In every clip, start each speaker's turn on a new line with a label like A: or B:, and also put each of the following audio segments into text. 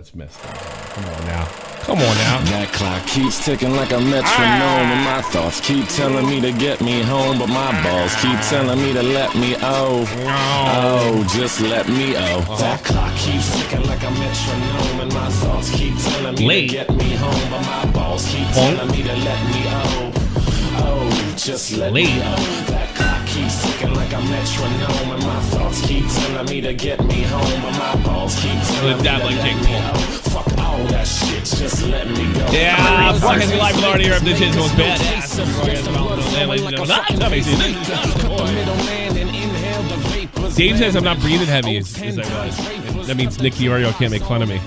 A: That's messed up. Come on now. Come on now.
B: That clock keeps ticking like a metronome, and my thoughts keep telling me to get me home, but my balls keep telling me to let me just let me That clock keeps ticking like a metronome, and my thoughts keep telling me to get me home, but my balls keep telling me to let me just let me That clock keeps ticking like a metronome, and my thoughts keep telling me to get me home, but my balls keep telling me to let me Fuck all that shit, just let me go.
A: Yeah, fucking live with already up. This is most badass. Dave says I'm not breathing heavy as I was. That means Nick DiOrio can't make fun of me.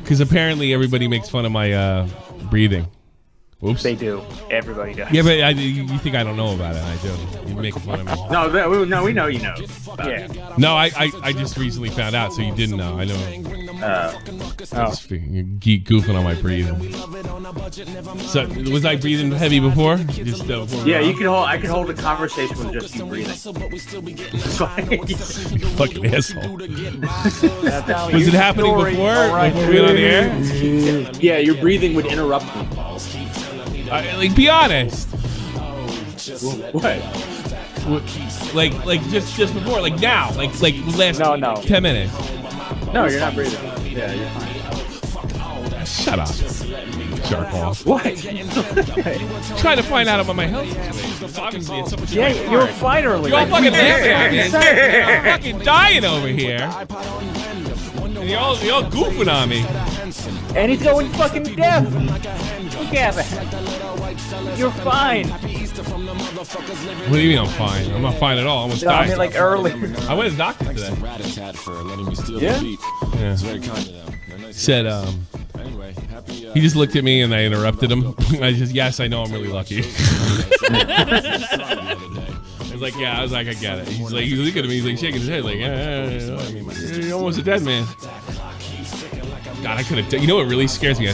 A: Because apparently everybody makes fun of my breathing. Oops.
C: They do. Everybody does.
A: Yeah, but you think I don't know about it? I do. You're making fun of me.
C: No, we know you know. Yeah.
A: No, I just recently found out, so you didn't know. I know. You're goofing on my breathing. So was I breathing heavy before? Just,
C: yeah, you can hold. I can hold a conversation with just you breathing.
A: You fucking asshole. Was it happening before? Right. Before we went on the air?
C: Yeah, your breathing would interrupt me.
A: Like, be honest.
C: What?
A: Like just before, like now, like last 10 minutes.
C: No, you're not breathing. Yeah, you're fine.
A: Shut up. Jerk off.
C: What?
A: Trying to find out about my health situation. Obviously, it's so much.
C: Yeah, you were fine earlier.
A: You're all fucking laughing at me. I'm fucking dying over here. And you're all goofing on me.
C: And he's going fucking deaf. Look at it. You're fine.
A: What do you mean I'm fine? I'm not fine at all. I almost died.
C: I mean, like earlier.
A: I went to the doctor today.
C: Yeah?
A: Said, he just looked at me and I interrupted him. Yes, I know I'm really lucky. I was like, yeah, I get it. He's looking at me, he's like shaking his head, like, yeah, I mean, you're almost a dead man. God, I could have. You know what really scares me?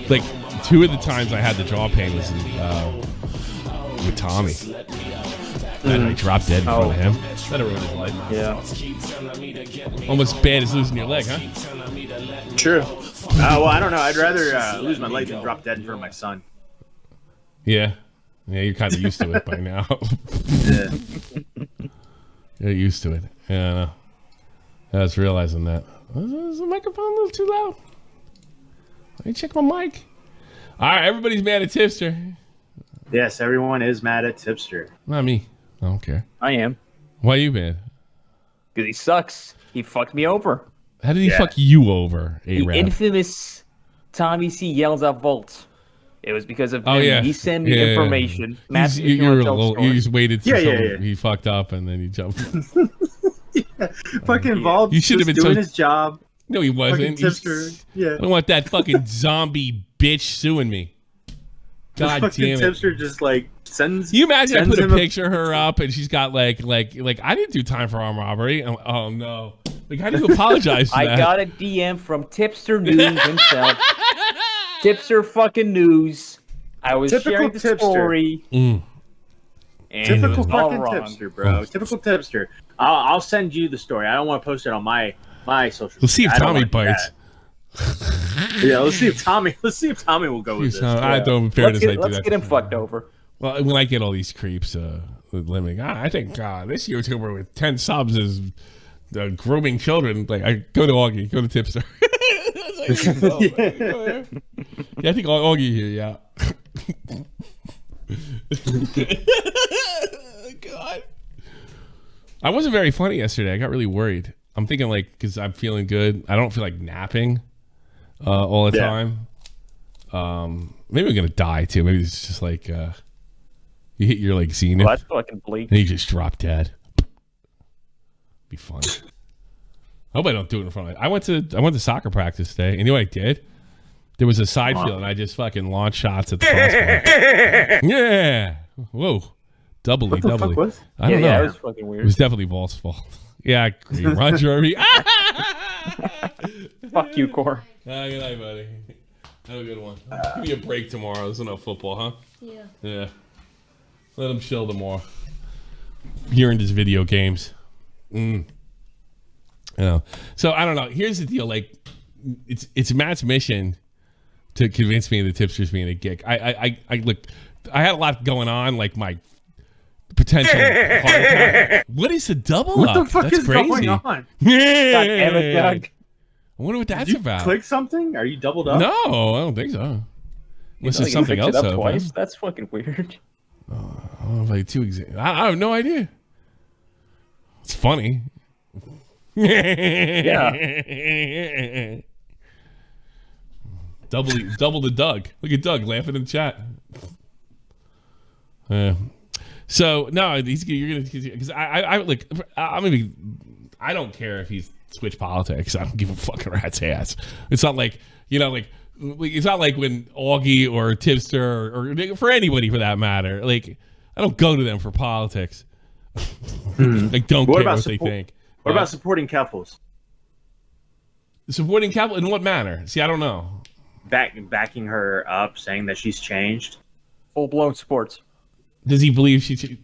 A: Like 2 of the times I had the jaw pain was with Tommy, and I dropped dead in front of him. That ruined his life.
C: Yeah.
A: Almost bad as losing your leg, huh?
C: True. Well, I don't know. I'd rather lose my leg than drop dead in front of my son.
A: Yeah. Yeah, you're kind of used to it by now.
C: Yeah.
A: You're used to it. Yeah. I was realizing that. Is the microphone a little too loud? Let me check my mic. All right, everybody's mad at Tipster.
C: Yes, everyone is mad at Tipster.
A: Not me. I don't care.
D: I am.
A: Why are you mad?
D: Because he sucks. He fucked me over.
A: How did he fuck you over, A-Rab?
D: The infamous Tommy C yells out Volts. It was because of him.
A: Yeah.
D: He sent me information.
A: You just waited till he fucked up and then he jumped.
C: Fucking Volts.
A: You should have been
C: doing his job.
A: No, he wasn't.
C: Tipster. Yeah.
A: I don't want that fucking zombie bitch suing me. God damn it.
C: Tipster just like sends.
A: You imagine I put a picture of her up and she's got like I didn't do time for armed robbery. Oh no. Like, how do you apologize for that?
D: I got a DM from Tipster News himself. Tipster fucking News. I was sharing the story.
C: And typical fucking Tipster, bro. Typical Tipster. I'll send you the story. I don't want to post it on my social.
A: We'll see if Tommy bites.
C: Yeah, let's see if Tommy will go with this.
A: I don't. In fairness,
D: let's get him fucked over.
A: Well, when I get all these creeps, I think this YouTuber with 10 subs is grooming children. Like, I go to Augie, go to Tipster. Yeah, I think Augie here. Yeah. God. I wasn't very funny yesterday. I got really worried. I'm thinking because I'm feeling good. I don't feel like napping all the time. Maybe I'm gonna die too. Maybe it's just like you hit your zenith.
D: Well, that's fucking bleak.
A: And you just drop dead. Be fun. I hope I don't do it in front of it. I went to soccer practice today. And you know what I did? There was a side field and I just fucking launched shots at the crossbar. Yeah. Whoa. Doubly.
C: Fuck was?
A: I don't know.
D: Yeah, it was fucking weird.
A: It was definitely Vault's fault. Yeah, I agree. Ron Jeremy.
D: Fuck you, Core.
A: Good night, buddy. Have a good one. Give me a break tomorrow. There's no football, huh? Yeah. Let him chill tomorrow. You're into his video games. You know, so I don't know. Here's the deal: like, it's Matt's mission to convince me that Tipster's being a geek. I look. I had a lot going on, like my potential heart attack. What is the double
C: what
A: up?
C: What the fuck
A: That's
C: is
A: crazy.
C: going on?
A: Yeah.
D: God damn it, Doug.
A: I wonder what that's
C: Did you
A: about.
C: click something? Are you doubled up?
A: No, I don't think so. Unless there's something else
D: up
A: open.
D: twice? That's fucking weird.
A: Oh, like two examples. I have no idea. It's funny.
D: Yeah.
A: Double the Doug. Look at Doug laughing in the chat. So no, you're gonna because I like I'm gonna be. I don't care if he's switched politics. I don't give a fucking rat's ass. It's not like it's not like when Augie or Tipster or for anybody for that matter. Like I don't go to them for politics. Like don't care what they think.
C: What about supporting Keffles?
A: Supporting Keffles in what manner? See, I don't know.
C: Backing her up, saying that she's changed.
D: Full blown sports.
A: Does he believe she's changed?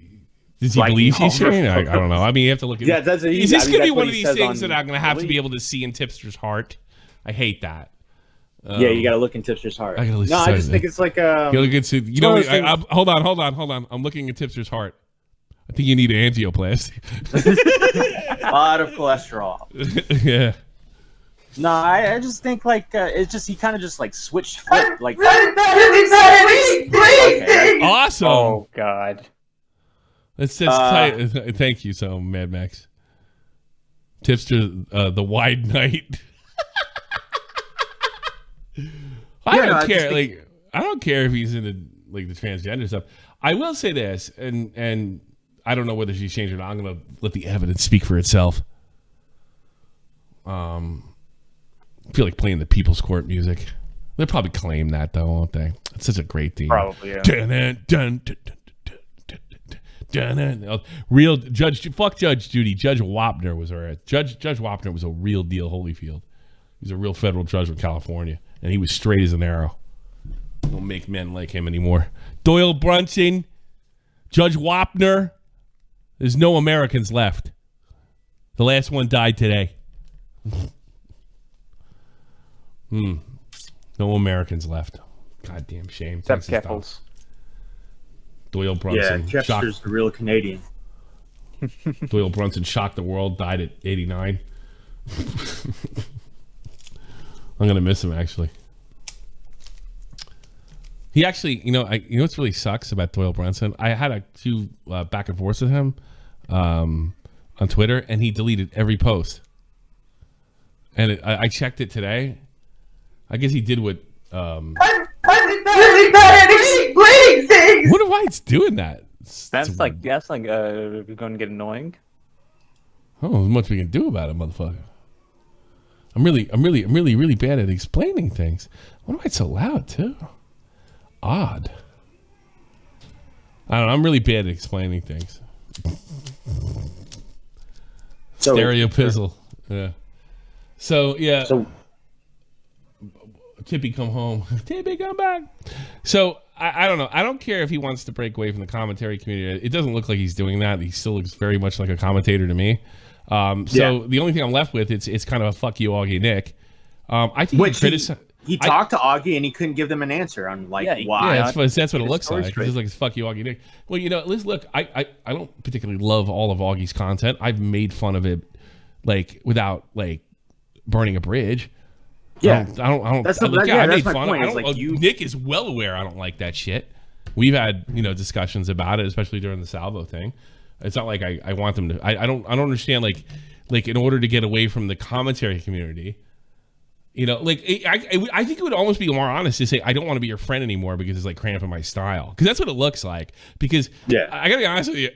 A: I don't know. I mean, you have to look at.
C: Yeah, that's.
A: Is this going to be one of these things that I'm going to have to be able to see in Tipster's heart? I hate that.
C: Yeah, you got to look in Tipster's heart. I just think it's like hold on. I'm looking at Tipster's heart. I think you need an angioplasty. A lot of cholesterol.
A: Yeah.
C: No, I just think like it's just he kind of just like switched flip like.
A: Awesome.
D: Oh God.
A: That's tight. Thank you, so Mad Max. Tipster, the Wide Knight. I don't care. Like I don't care if he's into like the transgender stuff. I will say this, and I don't know whether she's changed or not. I'm gonna let the evidence speak for itself. I feel like playing the People's Court music. They'll probably claim that though, won't they? It's such a great theme.
D: Probably, yeah. Real
A: Judge. Fuck Judge Judy. Judge Wapner was Judge Wapner was a real deal Holyfield. He was a real federal judge from California, and he was straight as an arrow. Don't make men like him anymore. Doyle Brunson, Judge Wapner. There's no Americans left. The last one died today. No Americans left. Goddamn shame.
D: Except Keffles.
A: Doyle Brunson.
C: Yeah, Chester's the real Canadian.
A: Doyle Brunson shocked the world, died at 89. I'm going to miss him, actually. He actually, you know what's really sucks about Doyle Brunson? I had a few back and forth with him on Twitter, and he deleted every post. And I checked it today. I guess he did what...
E: really bad at explaining things!
A: I wonder why it's doing that.
D: That's going to get annoying.
A: Oh, there's much we can do about it, motherfucker. I'm really bad at explaining things. Why am I so loud too? Odd. I don't know. I'm really bad at explaining things. Stereo pizzle. Yeah. So yeah. Tippy come home. Tippy come back. So I don't know. I don't care if he wants to break away from the commentary community. It doesn't look like he's doing that. He still looks very much like a commentator to me. The only thing I'm left with it's kind of a fuck you, Augie Nick. I think
C: he talked to Augie and he couldn't give them an answer on why.
A: Yeah, that's what it looks like. It's just like it's fuck you, Augie Nick. Well, look, I don't particularly love all of Augie's content. I've made fun of it, like without like burning a bridge.
C: Yeah,
A: I don't.
C: That's
A: I made
C: my
A: fun.
C: point.
A: Nick is well aware I don't like that shit. We've had discussions about it, especially during the Salvo thing. It's not like I want them to. I don't understand like in order to get away from the commentary community, I think it would almost be more honest to say I don't want to be your friend anymore because it's like cramping my style, because that's what it looks like. Because I gotta be honest with you,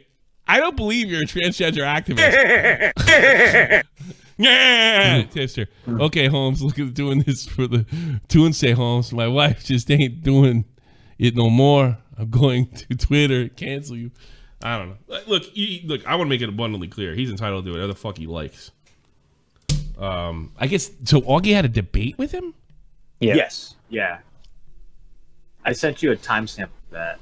A: I don't believe you're a transgender activist. Yeah, Tipster. Okay, Holmes, look at doing this for the Tuesday, Holmes. My wife just ain't doing it no more. I'm going to Twitter, cancel you. I don't know. Look, I want to make it abundantly clear. He's entitled to do whatever the fuck he likes. I guess, so Augie had a debate with him?
C: Yeah. Yes. Yeah. I sent you a timestamp of that.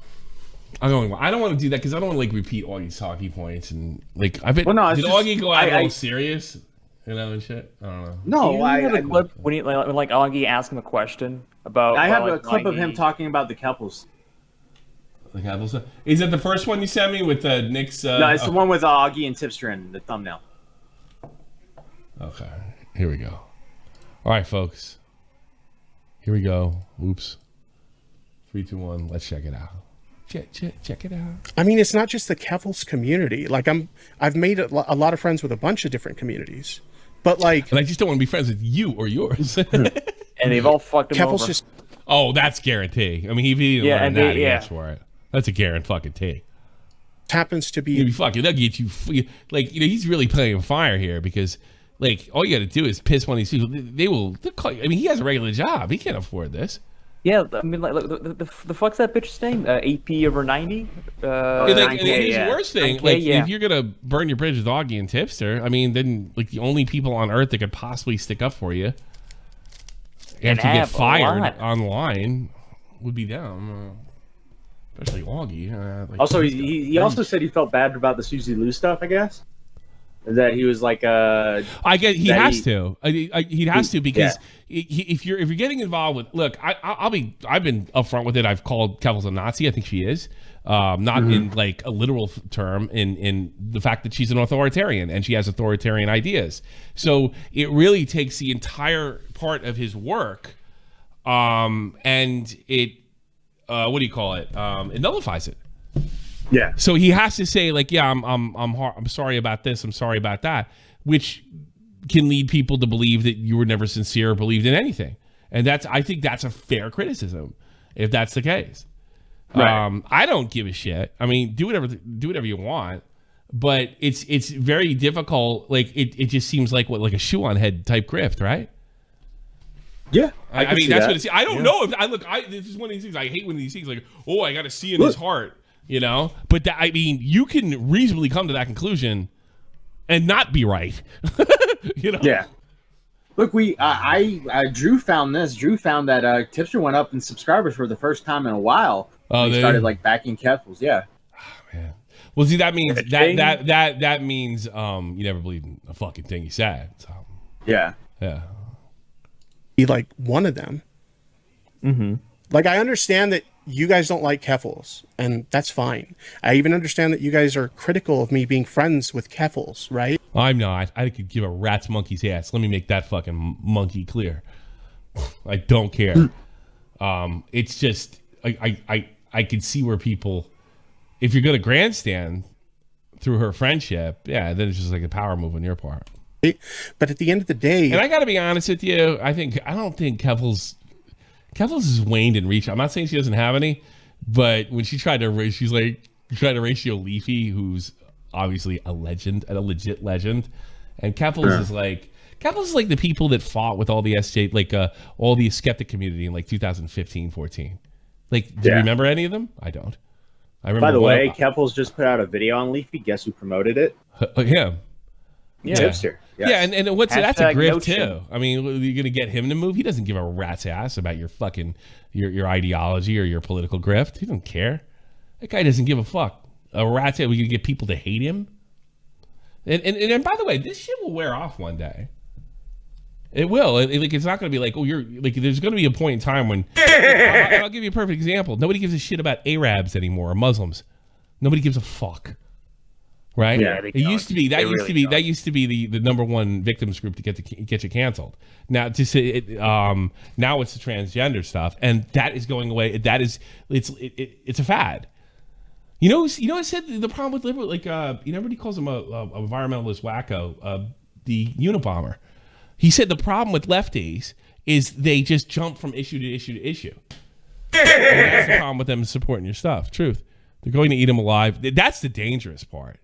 A: I don't want to do that because I don't want to repeat Augie's talking points and did Augie go out all serious You know, and shit. I don't know.
C: No,
D: Do you have a clip when he, like Augie asked him a question about?
C: I have
D: like,
C: a clip of him talking about the Keffles.
A: The Keffles. Is that the first one you sent me with Nick's?
C: No, it's the one with Augie and Tipster in the thumbnail.
A: Okay, here we go. All right, folks. Here we go. Oops. 3, 2, 1. Let's check it out. Check it out.
F: I mean, it's not just the Keffles community. Like I've made a lot of friends with a bunch of different communities, but like,
A: and I just don't want to be friends with you or yours.
D: And they've all fucked him
F: Keffles
D: over.
F: just.
A: Oh, that's guarantee. I mean, if he didn't learn that, he asked for it. That's a guarantee.
F: Happens to be.
A: You'll be fucking. They'll get you. Like, you know, he's really playing fire here because, like, all you got to do is piss one of these people. They will. Call you. I mean, he has a regular job. He can't afford this.
D: Yeah, I mean, like, the fuck's that bitch's name? AP over 90?
A: And here's the worst thing.
D: 9K,
A: like,
D: yeah.
A: if you're going to burn your bridge with Augie and Tipster, I mean, then, like, the only people on Earth that could possibly stick up for you after you get fired online would be them. Especially Augie. Like,
C: Also, he also said he felt bad about the Susie Lou stuff, I guess. That he was like
A: I guess he has to. He has to because if you're getting involved with, look, I've been upfront with it. I've called Keffles a Nazi. I think she is, not in like a literal term, in the fact that she's an authoritarian and she has authoritarian ideas. So it really takes the entire part of his work, and it what do you call it? It nullifies it.
C: Yeah.
A: So he has to say, like, yeah, I'm sorry about this, I'm sorry about that, which can lead people to believe that you were never sincere or believed in anything. And I think that's a fair criticism, if that's the case. Right. I don't give a shit. I mean, do whatever you want, but it's very difficult. Like it just seems like like a shoe on head type grift, right?
C: Yeah,
A: I mean that's what it's. I don't know if this is one of these things. I hate when these things like, oh, I got to see in his heart. You know, but I mean, you can reasonably come to that conclusion and not be right. You know? Yeah.
C: Look, Drew found this. Drew found that Tipster went up in subscribers for the first time in a while.
A: Oh,
C: he started like backing Keffles. Yeah.
A: Oh, man. Well, see, that means that means you never believed in a fucking thing he said. So.
C: Yeah.
A: Yeah.
F: Be like one of them. Mm-hmm. Like I understand that you guys don't like Keffles, and that's fine. I even understand that you guys are critical of me being friends with Keffles, right?
A: I'm not. I could give a rat's monkey's ass. Let me make that fucking monkey clear. I don't care. It's just I could see where people, if you're going to grandstand through her friendship, yeah, then it's just like a power move on your part.
F: But at the end of the day,
A: and I got to be honest with you, I don't think Keffles has waned in reach. I'm not saying she doesn't have any, but when she tried to ratio Leafy, who's obviously a legit legend, and Keffles is like the people that fought with all the SJ, like all the skeptic community in like 2015, 14. Like, do you remember any of them? I don't. I remember.
C: By the way, Keffles just put out a video on Leafy. Guess who promoted it?
A: Him.
C: Yeah. Tipster. Yes.
A: Yeah, and that's a grift too. I mean, you're gonna get him to move. He doesn't give a rat's ass about your fucking your ideology or your political grift. He doesn't care. That guy doesn't give a fuck. A rat's ass. We can get people to hate him. And by the way, this shit will wear off one day. It will. It's not gonna be like, oh, you're like. There's gonna be a point in time when I'll give you a perfect example. Nobody gives a shit about Arabs anymore or Muslims. Nobody gives a fuck. Right?
D: Yeah,
A: it used to be that used to be the number one victims group to get you canceled. Now now it's the transgender stuff, and that is going away. It's a fad. You know, I said the problem with liberal, like everybody calls him a environmentalist wacko, the Unabomber. He said the problem with lefties is they just jump from issue to issue to issue. And that's the problem with them supporting your stuff. Truth, they're going to eat them alive. That's the dangerous part.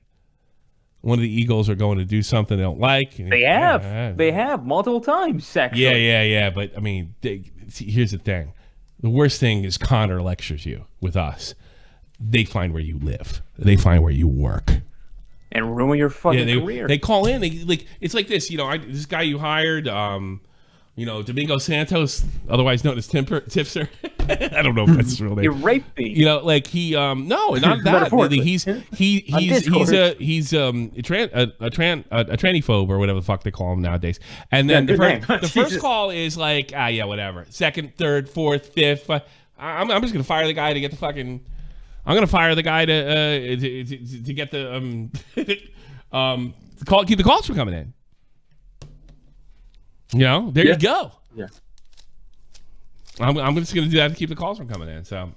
A: One of the Eagles are going to do something they don't like.
D: They have multiple times, actually.
A: Yeah. But I mean, here's the thing: the worst thing is Connor lectures you with us. They find where you live. They find where you work,
D: and ruin your fucking career.
A: They call in. It's like this. You know, this guy you hired. Domingo Santos, otherwise known as Tipster. I don't know if that's his real name.
D: You raped me.
A: You know, like he no, not that. He's a trannyphobe or whatever the fuck they call him nowadays. And then the first call is like, yeah, whatever. Second, third, fourth, fifth. I'm just gonna fire the guy to get the fucking. I'm gonna fire the guy to get the keep the calls from coming in. You know, there you go.
C: Yeah.
A: I'm just gonna do that to keep the calls from coming in. So,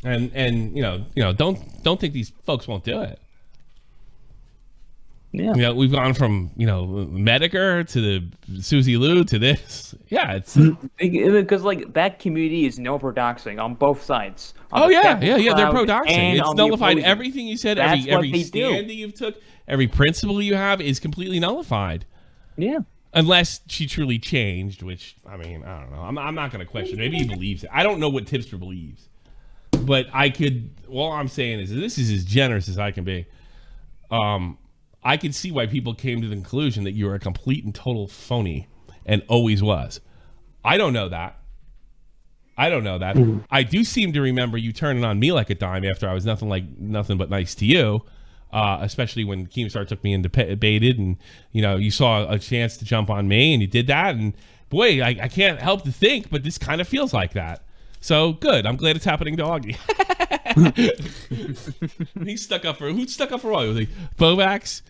A: and you know, don't think these folks won't do it.
D: Yeah.
A: You know, we've gone from Medicare to the Susie Lou to this. Yeah, it's
D: because like that community is known for doxing on both sides.
A: Yeah. They're pro doxing. It's nullified everything you said. Every stand that you've took, every principle you have is completely nullified.
D: Yeah.
A: Unless she truly changed, which, I mean, I don't know. I'm not going to question. Maybe he believes it. I don't know what Tipster believes. But all I'm saying is this is as generous as I can be. I can see why people came to the conclusion that you're a complete and total phony and always was. I don't know that. I do seem to remember you turning on me like a dime after I was nothing but nice to you. Especially when Keemstar took me into baited and you saw a chance to jump on me and you did that, and boy, I can't help to think, but this kind of feels like that. So good. I'm glad it's happening to Augie. Who's stuck up for all? It was like Bovax.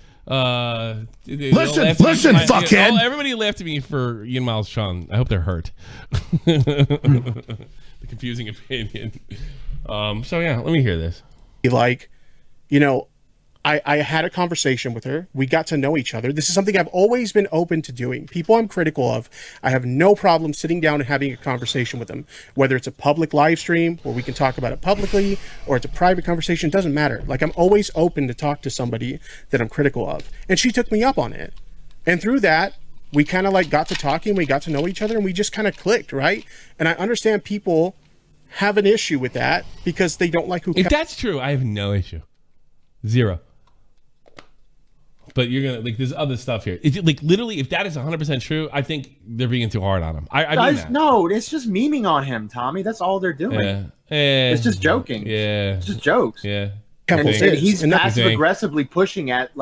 G: Listen, fuckhead.
A: Everybody laughed at me for Ian Miles Chung. I hope they're hurt. The confusing opinion. So yeah, let me hear this.
F: I had a conversation with her. We got to know each other. This is something I've always been open to doing. People I'm critical of, I have no problem sitting down and having a conversation with them. Whether it's a public live stream where we can talk about it publicly or it's a private conversation, it doesn't matter. Like, I'm always open to talk to somebody that I'm critical of. And she took me up on it. And through that, we kind of like got to talking, we got to know each other, and we just kind of clicked, right? And I understand people have an issue with that because they don't like who...
A: If that's true, I have no issue. Zero. But you're gonna there's other stuff here. Literally, if that is 100% true, I think they're being too hard on him. I mean that.
C: No, it's just memeing on him, Tommy. That's all they're doing. It's just joking.
A: Yeah,
C: it's just jokes.
A: Yeah,
C: and he's passive aggressively pushing at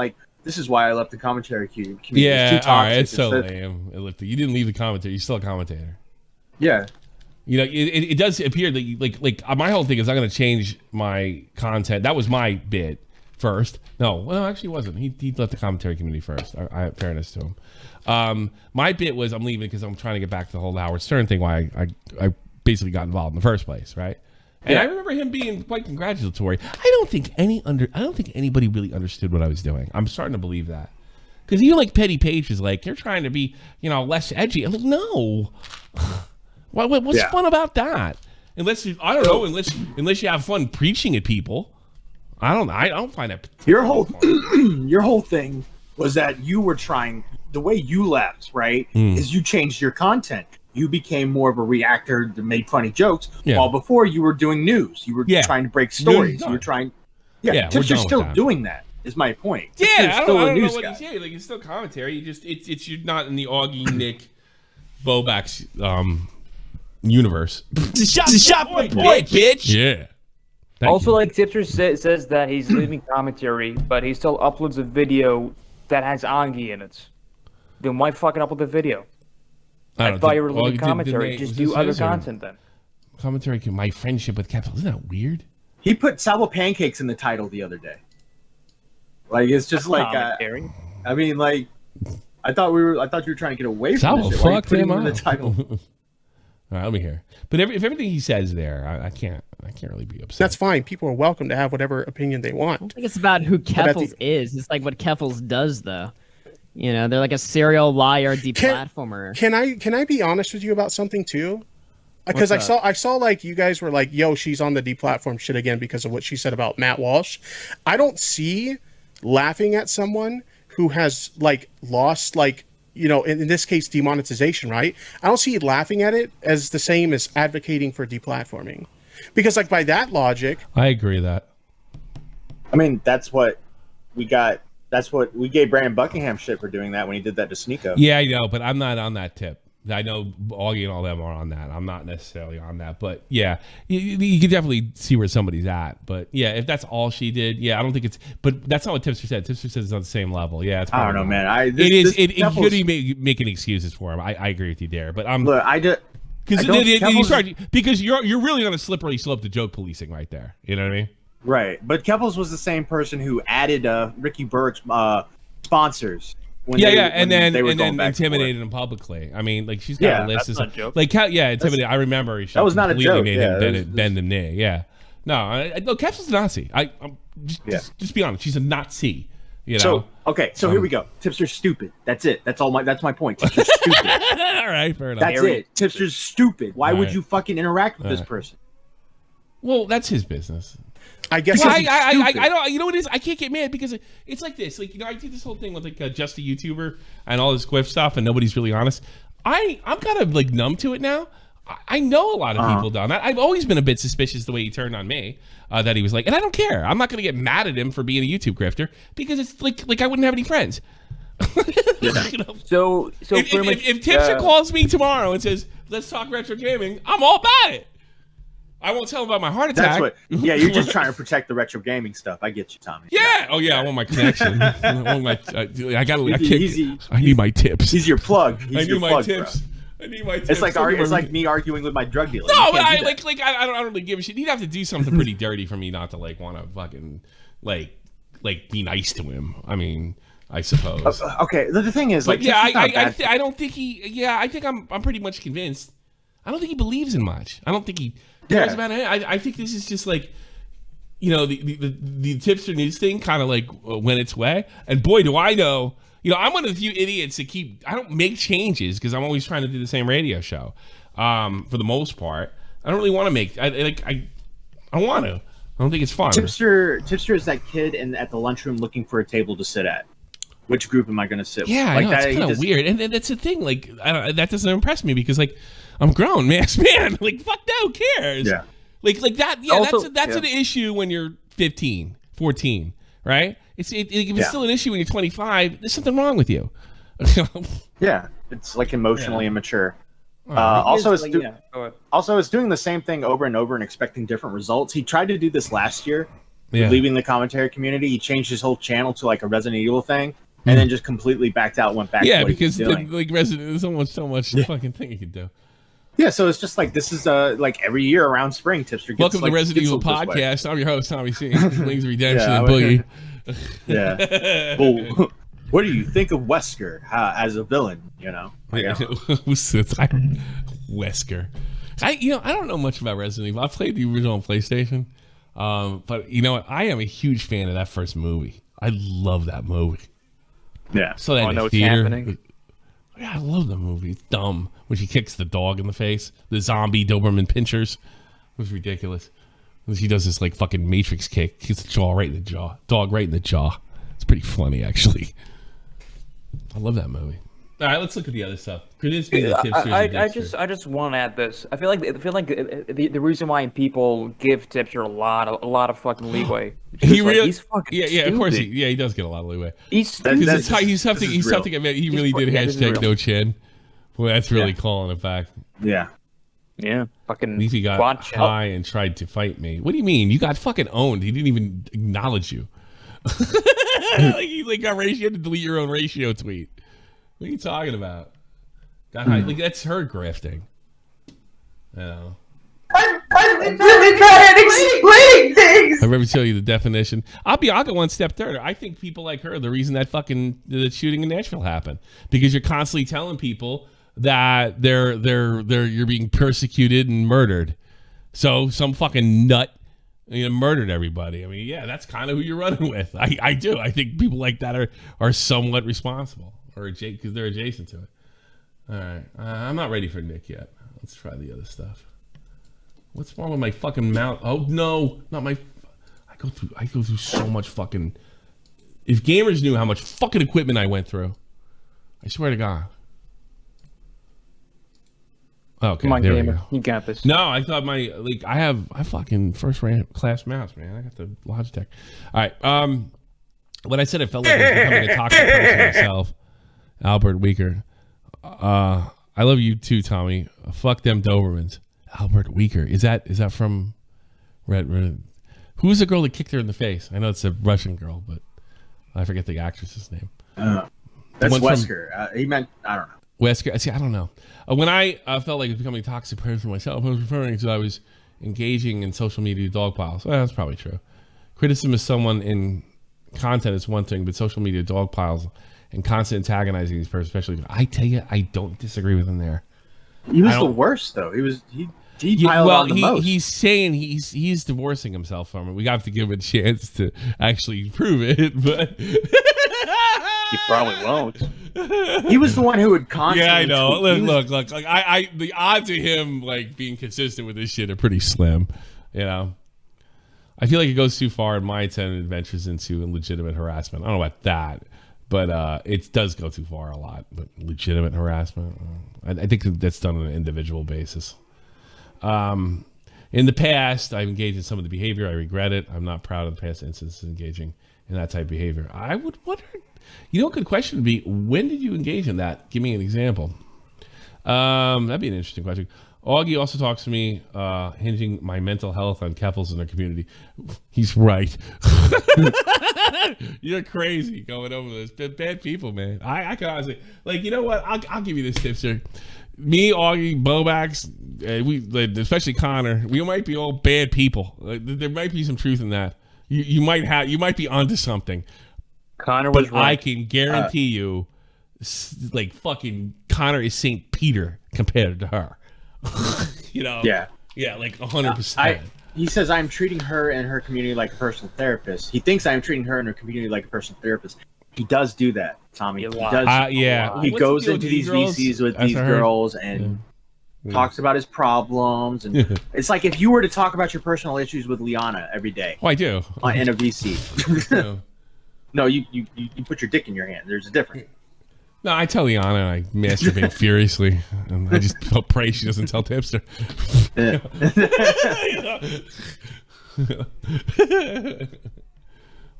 C: this is why I left the commentary queue.
A: Yeah, it's all right. It's so lame. You didn't leave the commentary. You're still a commentator.
C: Yeah.
A: It does appear that my whole thing is I'm going to change my content. That was my bid. First, actually, it wasn't. He left the commentary community first. I have fairness to him. My bit was I'm leaving because I'm trying to get back to the whole Howard Stern thing. Why I basically got involved in the first place, right? And I remember him being quite congratulatory. I don't think anybody really understood what I was doing. I'm starting to believe that because even like Petty Page is like, you're trying to be less edgy. I'm like, no. What's fun about that? Unless you have fun preaching at people. I don't find that
C: your whole thing was that you were trying the way you left, right? Is you changed your content. You became more of a reactor that made funny jokes, while before you were doing news. You were trying to break stories. You were trying. Tipster's still doing that. Is my point.
A: I don't know what he's saying. It's still commentary. It's you're not in the Augie Nick Bobax universe.
D: Shut the boy, bitch.
A: Yeah.
D: Like Tipster says that he's leaving commentary, but he still uploads a video that has Augie in it. Then why fucking upload the video? I thought you were leaving commentary. Just do other content then.
A: Commentary, my friendship with Keffles. Isn't that weird?
C: He put Salvo Pancakes in the title the other day. It's just I thought you were trying to get away from
A: Salvo
C: this.
A: Fucked him
C: in the title.
A: All right, let me hear. But if everything he says there, I can't really be upset.
F: That's fine. People are welcome to have whatever opinion they want.
H: I think it's about who Keffles is. It's like what Keffles does, though. They're like a serial liar, deplatformer.
F: Can I be honest with you about something too? Because I saw like you guys were like, "Yo, she's on the deplatform shit again" because of what she said about Matt Walsh. I don't see laughing at someone who has lost in this case, demonetization, right? I don't see laughing at it as the same as advocating for deplatforming. Because, by that logic...
A: I agree that.
C: I mean, that's what we got. That's what we gave Brandon Buckingham shit for doing that when he did that to Sneeko.
A: Yeah, I know, but I'm not on that tip. I know Augie and all them are on that. I'm not necessarily on that, but yeah, you can definitely see where somebody's at. But yeah, if that's all she did, yeah, I don't think it's. But that's not what Tipster said. Tipster said it's on the same level. Yeah, it's
C: I don't know, man.
A: It could be making excuses for him. I agree with you there, but
C: look,
A: because you're really on a slippery slope to joke policing right there. You know what I mean?
C: Right, but Keffles was the same person who added Ricky Burke's sponsors.
A: And then intimidated him publicly. I mean, like she's got a list of stuff. Like, intimidated. I remember
C: that was not a joke.
A: Made him bend the knee. Yeah, no, Keffles is a Nazi. Just be honest. She's a Nazi. You know.
C: So here we go. Tipster's stupid. That's it. That's my point. Tipster's stupid.
A: All right, fair enough.
C: That's it. Tipster's stupid. Why would you fucking interact with this person?
A: Well, that's his business.
F: I guess
A: I don't. You know what it is? I can't get mad because it's like this. Like, you know, I do this whole thing with like just a YouTuber and all this quiff stuff, and nobody's really honest. I'm kind of like numb to it now. I know a lot of people done that. I've always been a bit suspicious the way he turned on me. That he was like, and I don't care. I'm not going to get mad at him for being a YouTube grifter because it's like I wouldn't have any friends. You know?
D: So
A: if Tipster calls me tomorrow and says, "Let's talk retro gaming," I'm all about it. I won't tell him about my heart attack.
C: You're just trying to protect the retro gaming stuff. I get you, Tommy.
A: Yeah. Oh yeah, I want my connection. I need my tips.
C: He's your plug.
A: I need my tips. I need my tips.
C: It's like me arguing with my drug dealer.
A: No, but I don't really give a shit. He'd have to do something pretty dirty for me not to like want to fucking like be nice to him. I mean, I suppose.
C: Okay. The thing is,
A: but I don't think he. Yeah, I think I'm pretty much convinced. I don't think he believes in much. I don't think he cares about it. I think this is just like, you know, the Tipster News thing kind of like went its way. And boy, do I know. You know, I'm one of the few idiots that I don't make changes because I'm always trying to do the same radio show. For the most part, I don't really want to make. I want to. I don't think it's fun.
C: Tipster is that kid at the lunchroom looking for a table to sit at. Which group am I going to sit with?
A: Yeah, like, I know, it's kind of weird, and that's the thing. Like, that doesn't impress me because like I'm grown, man. Like, fuck that. Who cares? Yeah. Like that. Yeah, also, that's an issue when you're 15, 14, right? It's still an issue when you're 25. There's something wrong with you.
C: Yeah, it's like emotionally immature. Also, it's doing the same thing over and over and expecting different results. He tried to do this last year, leaving the commentary community. He changed his whole channel to like a Resident Evil thing, and then just completely backed out, went back.
A: Yeah,
C: to what
A: because
C: he was doing.
A: like Resident, there's so much fucking thing you can do.
C: Yeah, so it's just like this is like every year around spring, Tipster gets
A: welcome to Resident Evil podcast. I'm your host Tommy C. Wings Redemption and Boogie.
C: Yeah. Well, what do you think of Wesker as a villain? You know,
A: Wesker. I don't know much about Resident Evil. I played the original on PlayStation, but you know what? I am a huge fan of that first movie. I love that movie.
C: Yeah.
A: So that in the theater. Yeah, I love the movie. It's dumb when she kicks the dog in the face. The zombie Doberman pinchers. It was ridiculous. When she does this like fucking Matrix kick, kicks the jaw right in the jaw. Dog right in the jaw. It's pretty funny actually. I love that movie. All right, let's look at the other stuff.
D: I just want to add this. I feel like the reason why people give Tipster a lot of fucking leeway. He's fucking stupid.
A: Of course he does get a lot of leeway.
D: He's
A: something. He really did hashtag no chin. Boy, that's really calling it back.
C: Yeah.
D: Yeah. Fucking.
A: Leafy got high and tried to fight me. What do you mean? You got fucking owned. He didn't even acknowledge you. You got ratio. You had to delete your own ratio tweet. What are you talking about? Like that's her grifting. You know.
E: I'm really trying to explain things.
A: I've ever tell you the definition. I'll go one step further. I think people like her are the reason that the shooting in Nashville happened because you're constantly telling people that you're being persecuted and murdered. So some fucking nut murdered everybody. I mean, yeah, that's kind of who you're running with. I do. I think people like that are somewhat responsible. Or because they're adjacent to it. All right, I'm not ready for Nick yet. Let's try the other stuff. What's wrong with my fucking mount? Oh no, not my. I go through so much fucking. If gamers knew how much fucking equipment I went through, I swear to God. Okay,
D: come on,
A: there
D: gamer,
A: we go.
D: you got this.
A: No, I thought I fucking first class mouse, man. I got the Logitech. All right, when I said it felt like I was becoming a toxic person myself. Albert Weaker. I I love you too, Tommy. Fuck them Dobermans. Albert Weaker. Is that from Red? Who's the girl that kicked her in the face? I know it's a Russian girl, but I forget the actress's name.
C: That's Wesker. He meant, I don't know.
A: Wesker. See, I don't know. When I felt like I was becoming a toxic person myself, I was referring to I was engaging in social media dog piles. Well, that's probably true. Criticism of someone in content is one thing, but social media dog piles and constant antagonizing these persons, especially, I tell you, I don't disagree with him there.
C: He was the worst, though. He piled on the most.
A: He's saying he's divorcing himself from it. We have to give him a chance to actually prove it, but
D: he probably won't.
C: He was the one who would constantly.
A: Yeah, I know. Look. I the odds of him like being consistent with this shit are pretty slim. You know, I feel like it goes too far in my intent and adventures into illegitimate harassment. I don't know about that, but it does go too far a lot. But legitimate harassment, I think that's done on an individual basis. In the past, I've engaged in some of the behavior. I regret it. I'm not proud of the past instances engaging in that type of behavior. I would wonder, a good question would be, when did you engage in that? Give me an example. That'd be an interesting question. Augie also talks to me, hinging my mental health on Keffles in their community. He's right. You're crazy going over this. Bad people, man. I can honestly, you know what? I'll give you this tip, sir. Me, Augie, Bobax, we especially Connor, we might be all bad people. There might be some truth in that. You might be onto something.
D: Connor was right.
A: I can guarantee you, fucking Connor is St. Peter compared to her. Yeah, 100%.
C: He says I'm treating her and her community like a personal therapist. He thinks I'm treating her and her community like a personal therapist. He does do that, Tommy. He does. He goes into these VCs with these girls and talks about his problems. And it's like if you were to talk about your personal issues with Liana every day.
A: Oh, I do.
C: In a VC. No, you put your dick in your hand. There's a difference.
A: No, I tell Liana I masturbate furiously. And I just pray she doesn't tell Tipster.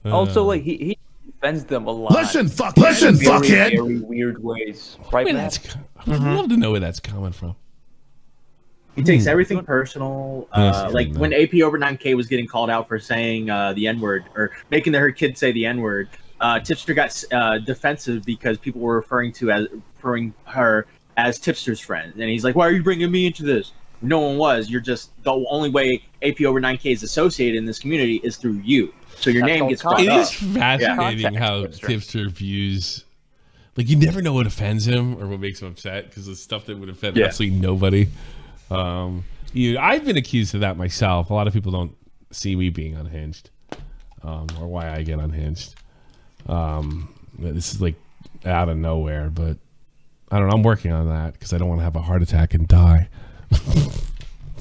D: Also, he defends them a lot.
B: Listen, fuckhead.
D: Very weird ways. Right,
A: I'd love to know where that's coming from.
C: He takes everything personal. When AP over 9K was getting called out for saying the N-word or making her kid say the N-word, Tipster got defensive because people were referring her as Tipster's friend, and he's like, "Why are you bringing me into this?" No one was. You're just the only way AP over 9K is associated in this community is through you. So your name gets brought up.
A: It is fascinating how Tipster views. You never know what offends him or what makes him upset because it's stuff that would offend absolutely nobody. I've been accused of that myself. A lot of people don't see me being unhinged, or why I get unhinged. This is out of nowhere, but I don't know. I'm working on that because I don't want to have a heart attack and die.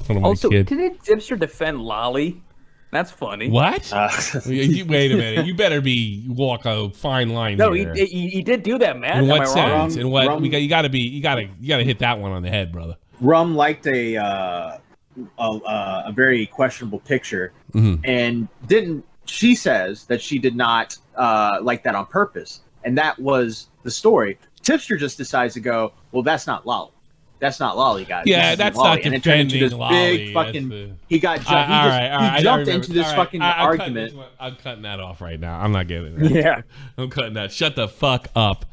D: Also, didn't Tipster defend Lolly? That's funny.
A: What? Wait a minute. You better walk a fine line.
D: No,
A: here.
D: he did do that, man.
A: In what sense? In what? You gotta hit that one on the head, brother.
C: Rum liked a very questionable picture, and she says that she did not like that on purpose, and that was the story. Tipster just decides to go, well, that's not Lolly. That's not Lolly, guys.
A: Yeah, that's not defending Lolly. And it turned into this big fucking. He jumped into this fucking argument. I'm cutting that off right now. I'm not getting it.
D: Yeah,
A: I'm cutting that. Shut the fuck up,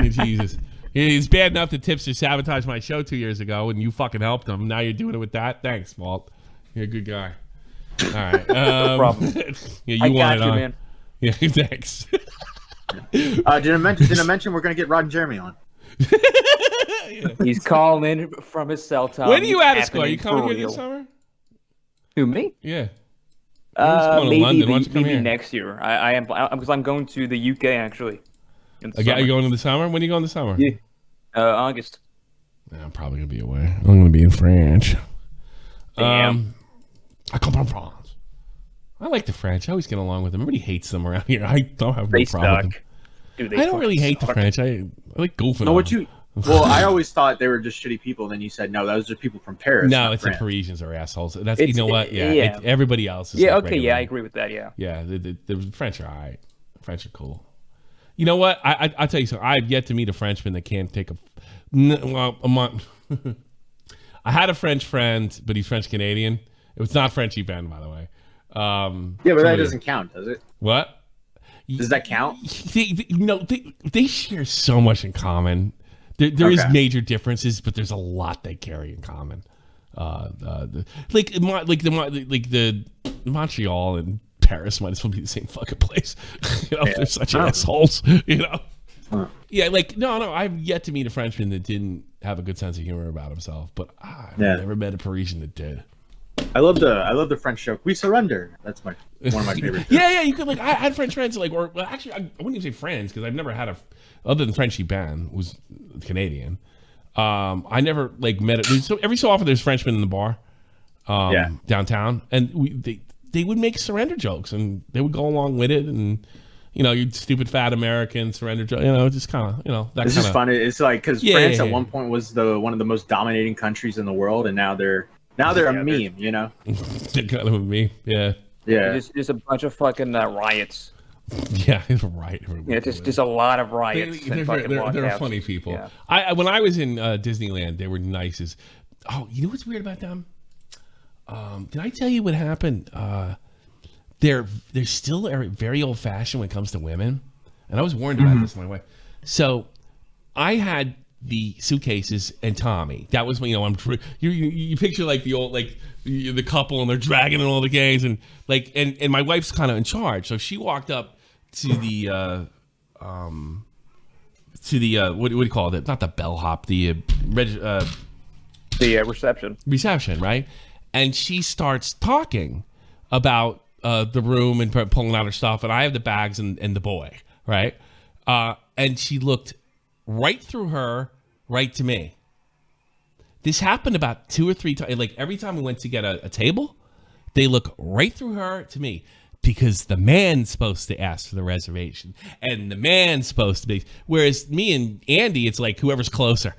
A: Jesus. It's bad enough that Tipster sabotaged my show 2 years ago, and you fucking helped him. Now you're doing it with that. Thanks, Walt. You're a good guy. All right.
D: No problem.
A: Yeah,
D: I got you, man.
A: Yeah, thanks.
C: Did I mention we're gonna get Rod and Jeremy on?
D: He's calling in from his cell tower.
A: When are you out of school? Are you coming here this summer?
D: Who, me?
A: Yeah.
D: Maybe next year. I am because I'm going to the UK actually.
A: Are you going in the summer? When are you going this summer?
D: Yeah. August.
A: Yeah, I'm probably gonna be away. I'm gonna be in France.
D: Damn.
A: I come from France. I like the French. I always get along with them. Everybody hates them around here. I don't have no problem with them.
D: Dude,
A: I don't really hate the French. I like goofing.
C: No, well, I always thought they were just shitty people. And then you said no, those are people from Paris.
A: No, it's the Parisians are assholes. That's you know what? Yeah, everybody else is.
D: Yeah, okay, yeah, I agree with that. Yeah.
A: Yeah, the French are alright. French are cool. You know what? I'll tell you something. I've yet to meet a Frenchman that can't take a Well, a month. I had a French friend, but he's French Canadian. It was not Frenchy Ben, by the way.
C: Yeah, but that doesn't count, does it?
A: What?
C: Does that count?
A: They share so much in common. There is major differences, but there's a lot they carry in common. Like the Montreal and Paris might as well be the same fucking place. They're such assholes. Yeah, no. I've yet to meet a Frenchman that didn't have a good sense of humor about himself, but I've never met a Parisian that did.
C: I love the French joke. We surrender. That's one of my favorite.
A: Yeah. You could I had French friends actually I wouldn't even say friends because I've never had other than Frenchy Ben who's Canadian. I never met it. So every so often there's Frenchmen in the bar, downtown, and they would make surrender jokes and they would go along with it and. You stupid fat American surrender. Just kind of, that. It's just
C: fun. It's like because France at one point was one of the most dominating countries in the world, and now they're a meme.
A: They're kind of a meme. Yeah.
C: Yeah.
D: Just a bunch of fucking riots.
A: Yeah, it's a riot.
D: Yeah, just a lot of riots.
A: They're funny people. Yeah. When I was in Disneyland, they were nice as. Oh, you know what's weird about them? Did I tell you what happened? They're still very old fashioned when it comes to women, and I was warned about this, my wife. So, I had the suitcases and Tommy. That was when you picture the old the couple and they're dragging in all the gangs and and my wife's kind of in charge. So she walked up to the what do you call it? Not the bellhop, the reception, right? And she starts talking about the room and pulling out her stuff, and I have the bags and the boy, right? And she looked right through her, right to me. This happened about 2 or 3 times. Every time we went to get a table, they look right through her to me because the man's supposed to ask for the reservation, and the man's supposed to be. Whereas me and Andy, it's whoever's closer,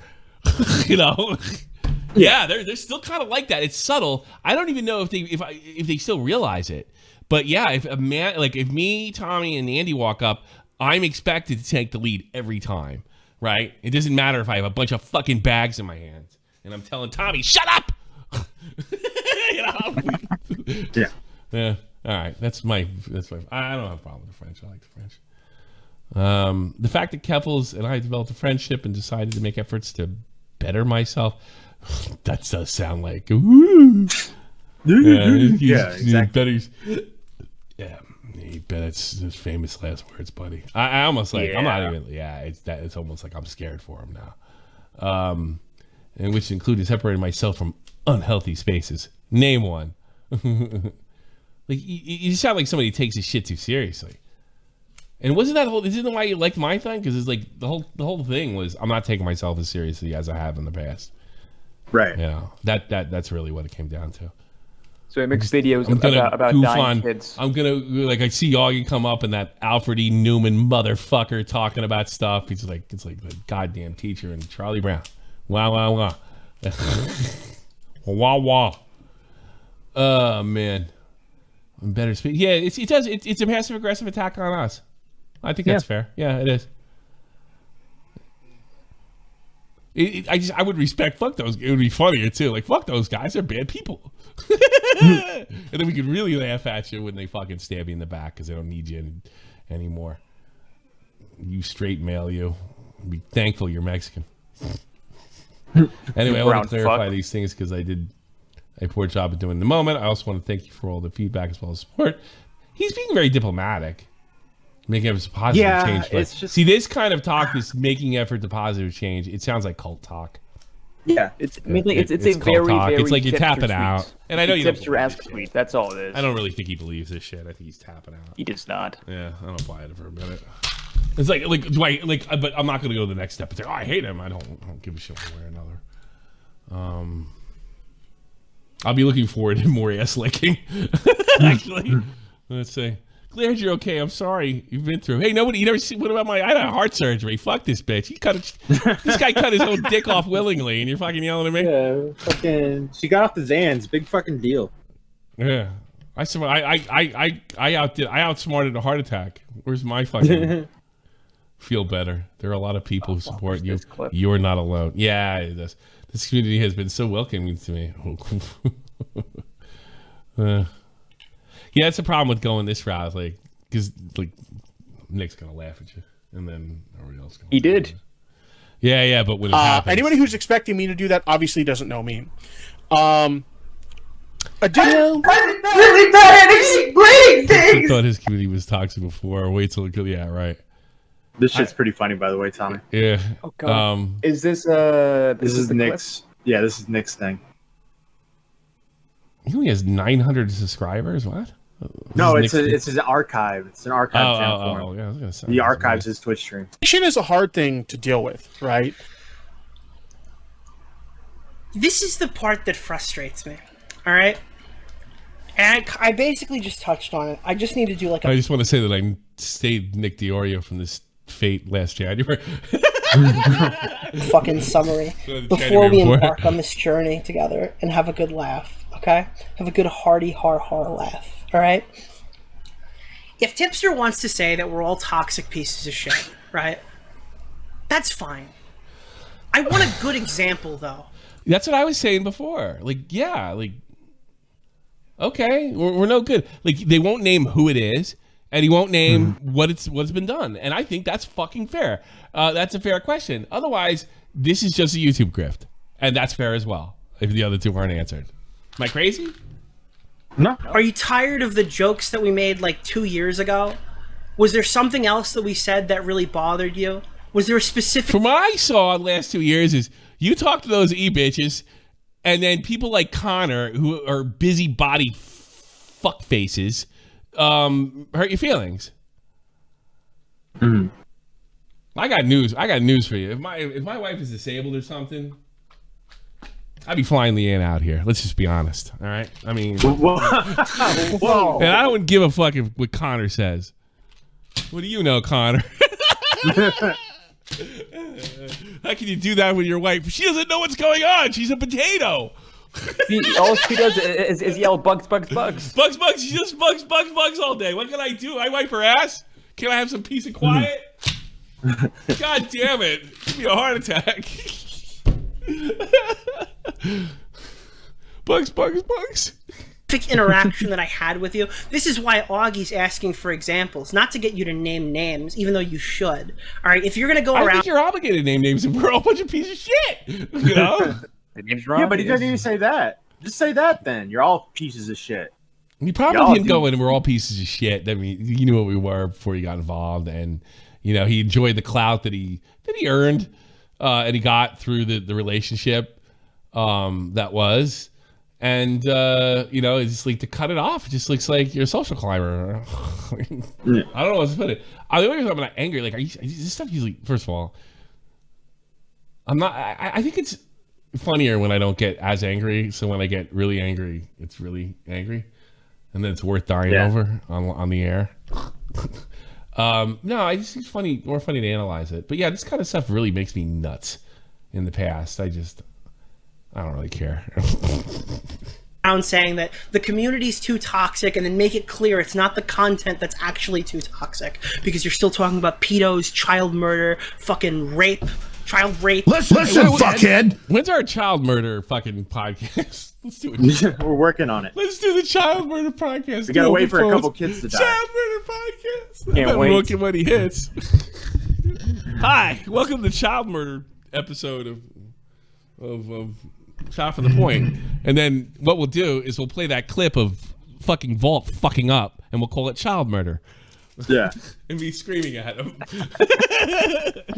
A: Yeah, they're still kind of like that. It's subtle. I don't even know if they still realize it. But yeah, if a man if me, Tommy, and Andy walk up, I'm expected to take the lead every time, right? It doesn't matter if I have a bunch of fucking bags in my hands and I'm telling Tommy, "Shut up!" Yeah. All right. That's my. I don't have a problem with the French. I like the French. The fact that Keffles and I developed a friendship and decided to make efforts to better myself. That does sound like. Ooh. Yeah, exactly. It's his famous last words, buddy. I almost I'm not even. Yeah, it's almost like I'm scared for him now. And which included separating myself from unhealthy spaces. Name one. You sound like somebody who takes his shit too seriously. And isn't that why you liked my thing? Because it's the whole thing was I'm not taking myself as seriously as I have in the past.
C: Right.
A: That's really what it came down to.
D: So he makes videos about dying kids.
A: I'm gonna I see Augie come up and that Alfred E. Newman motherfucker talking about stuff. It's like the goddamn teacher in Charlie Brown. Wah wah wah. Wah wah. Oh man. Better speak. Yeah, it's a passive aggressive attack on us. I think that's fair. Yeah, it is. I would respect. Fuck those. It would be funnier too. Fuck those guys. They're bad people. And then we could really laugh at you when they fucking stab you in the back because they don't need you anymore. You straight male, you. Be thankful you're Mexican. Anyway, I want to clarify these things because I did a poor job of doing it in the moment. I also want to thank you for all the feedback as well as support. He's being very diplomatic. Making efforts to positive change. But see, this kind of talk, this making effort to positive change, it sounds like cult talk.
D: Yeah, it's a very
A: talk. It's like you're tapping out. And I know you don't
D: Tipster tweet. That's all it is.
A: I don't really think he believes this shit. I think he's tapping out.
D: He does not.
A: Yeah, I don't buy it for a minute. It's but I'm not going to go to the next step and say, I hate him. I don't give a shit one way or another. I'll be looking forward to more ass licking. Actually, let's see. Glad you're okay. I'm sorry you've been through. Hey, nobody. You never see? What about I had a heart surgery. Fuck this bitch. This guy cut his own dick off willingly, and you're fucking yelling at me.
C: Yeah, fucking. She got off the Zans. Big fucking deal.
A: Yeah, I outsmarted a heart attack. Where's my fucking? Feel better. There are a lot of people who support you. You're not alone. Yeah, this community has been so welcoming to me. Yeah, that's a problem with going this route. Like, because like Nick's gonna laugh at you, and then everybody else.
D: He did.
A: Yeah, but when it happens,
F: anybody who's expecting me to do that obviously doesn't know me.
E: I'm really bad at explaining
A: I
E: things.
A: thought his community was toxic before. Wait till it goes. Yeah, right.
C: This shit's pretty funny, by the way, Tommy.
A: Yeah.
D: Oh God. Is this the
C: Nick's? Yeah, this is Nick's thing.
A: He only has 900 subscribers. What?
C: No, it's his archive. It's an archive channel for him.
A: Yeah, I was gonna say.
C: He archives his Twitch stream.
F: Shit is a hard thing to deal with, right?
G: This is the part that frustrates me. All right, and I basically just touched on it. I just need to do like
A: I just want to say that I saved Nick DiOrio from this fate last January.
G: fucking summary before we embark on this journey together and have a good laugh. Okay, have a good hearty har laugh. All right. If Tipster wants to say that we're all toxic pieces of shit, right? That's fine. I want a good example, though.
A: That's what I was saying before. Like, yeah, like, okay, we're no good. Like, they won't name who it is, and he won't name what's been done. And I think that's fucking fair. That's a fair question. Otherwise, this is just a YouTube grift, and that's fair as well. If the other two weren't answered, am I crazy?
C: No.
G: Are you tired of the jokes that we made like 2 years ago? Was there something else that we said that really bothered you? Was there a specific...
A: From what I saw in the last 2 years is you talk to those e-bitches, and then people like Connor, who are busybody fuck faces, hurt your feelings. I got news for you. If my wife is disabled or something, I'd be flying Leanne out here. Let's just be honest. All right. I mean,
C: Whoa.
A: and I don't give a fuck what Connor says. What do you know, Connor? How can you do that with your wife? She doesn't know what's going on. She's a potato.
D: All she does is yell bugs.
A: Bugs. She just bugs all day. What can I do? I wipe her ass? Can I have some peace and quiet? God damn it. Give me a heart attack. Bugs.
G: interaction that I had with you. This is why Augie's asking for examples, not to get you to name names, even though you should. All right, if you're gonna go around,
A: I think you're obligated to name names, and we're all a bunch of pieces of shit. You know,
D: the name's wrong.
C: Yeah, but he doesn't even say that. Just say that then. You're all pieces of shit.
A: He probably didn't go in and we're all pieces of shit. I mean, you knew what we were before he got involved, and you know he enjoyed the clout that he earned, and he got through the relationship that was. And, you know, it's just like to cut it off. It just looks like you're a social climber. I don't know what to put it. The only reason I'm not angry, like, this stuff usually, first of all, I'm not, I think it's funnier when I don't get as angry. So when I get really angry, it's really angry. And then it's worth dying over on the air. No, I just think it's more funny to analyze it. But yeah, this kind of stuff really makes me nuts in the past. I don't really care.
G: Saying that the community's too toxic, and then make it clear it's not the content that's actually too toxic, because you're still talking about pedos, child murder, fucking rape, child rape.
B: Listen, fuckhead.
A: When's our child murder fucking podcast? Let's do it.
C: We're working on it.
A: Let's do the child murder podcast.
C: We gotta wait for a couple kids to die.
A: Child murder podcast.
D: Can't wait.
A: Looking when he hits. Hi, welcome to the child murder episode of Shot from the Point. And then what we'll do is we'll play that clip of fucking Vault fucking up, and we'll call it child murder.
C: Yeah.
A: And me screaming at him.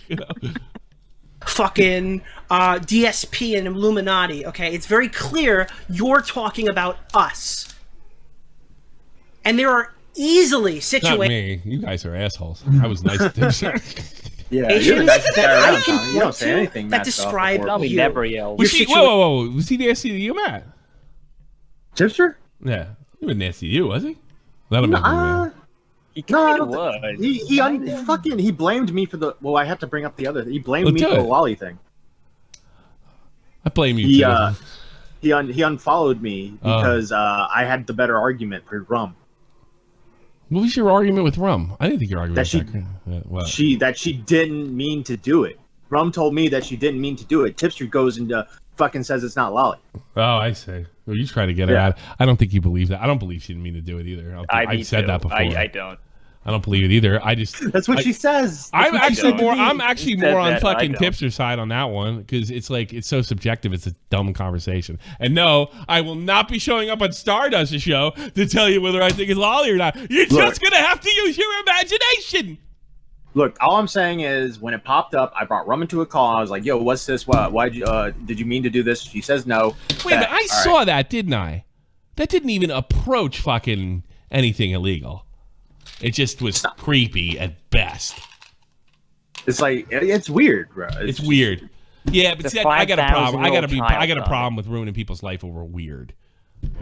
A: You know?
G: Fucking DSP and Illuminati, okay? It's very clear you're talking about us. And there are easily situations...
A: Not me. You guys are assholes. I was nice to them.
C: Yeah, you're the nicest guy
G: I
C: around,
G: can
C: Tommy. You don't say anything
G: that describe
D: Probably
G: you.
D: never yelled.
A: Whoa. Was he nasty to you, Matt?
C: Tipster?
A: Yeah. He was nasty to you, was he? That'll make me mad.
D: He
C: No, I
D: kind of
C: don't
D: was.
C: he blamed me for the... Well, I have to bring up the other... He blamed me for the Wally thing.
A: I blame you, too.
C: He unfollowed me because I had the better argument for rum.
A: What was your argument with Rum? I didn't think your argument
C: that she didn't mean to do it. Rum told me that she didn't mean to do it. Tipster goes and fucking says it's not Lolly.
A: Oh, I see. Well, you try to get her out. I don't think you believe that. I don't believe she didn't mean to do it either. I've said that before.
D: I don't.
A: I don't believe it either.
C: That's what she says.
A: I'm actually more on fucking Tipster's side on that one because it's like it's so subjective. It's a dumb conversation. And no, I will not be showing up on Stardust's show to tell you whether I think it's Lolly or not. You're just gonna have to use your imagination.
C: Look, all I'm saying is when it popped up, I brought Rum into a call. I was like, "Yo, what's this? Why did you mean to do this?" She says no.
A: Wait a minute, I saw that, didn't I? That didn't even approach fucking anything illegal. It just was creepy at best.
C: It's like it's weird, bro.
A: It's weird. Yeah, but see, I got a problem. I got a problem with ruining people's life over weird.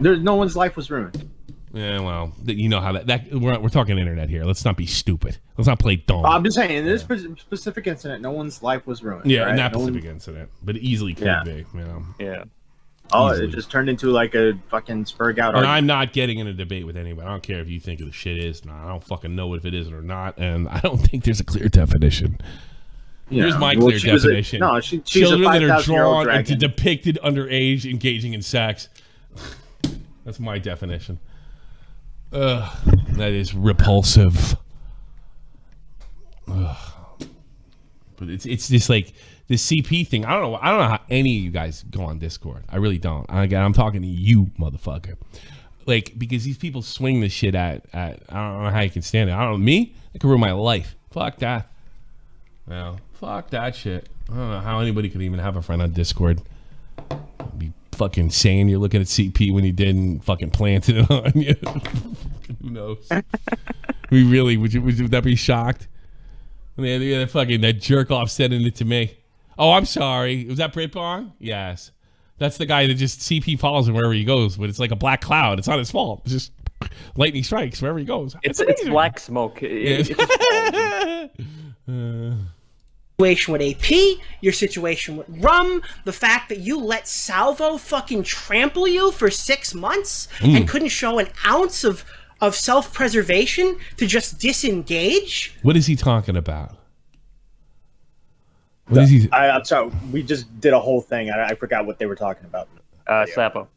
C: No one's life was ruined.
A: Yeah, well, you know how that we're talking internet here. Let's not be stupid. Let's not play dumb.
C: I'm just saying, in this specific incident, no one's life was ruined.
A: Yeah, in that specific incident, but it easily could be. You know?
D: Yeah.
C: Oh, it just turned into like a fucking spurg out.
A: And I'm not getting in a debate with anybody. I don't care if you think the shit is. No, I don't fucking know if it is or not, and I don't think there's a clear definition. Here's my clear definition.
C: She's
A: children
C: a
A: that are drawn
C: dragon.
A: into depicted underage engaging in sex. That's my definition. That is repulsive. But it's just like the CP thing. I don't know how any of you guys go on Discord. I really don't. Again, I'm talking to you, motherfucker. Like, because these people swing this shit at I don't know how you can stand it. I don't know. Me? It could ruin my life. Fuck that. No. Fuck that shit. I don't know how anybody could even have a friend on Discord. Be fucking saying you're looking at CP when you didn't fucking planted it on you. Who knows? Would that be shocked? Yeah, fucking that jerk off sending it to me. Oh, I'm sorry. Was that Britbong? Yes. That's the guy that just CP follows him wherever he goes, but it's like a black cloud. It's not his fault. It's just lightning strikes wherever he goes.
D: It's black smoke.
G: Situation with AP, your situation with Rum, the fact that you let Salvo fucking trample you for 6 months and couldn't show an ounce of self-preservation to just disengage.
A: What is he talking about?
C: I'm sorry, we just did a whole thing. I forgot what they were talking about.
D: Sapo.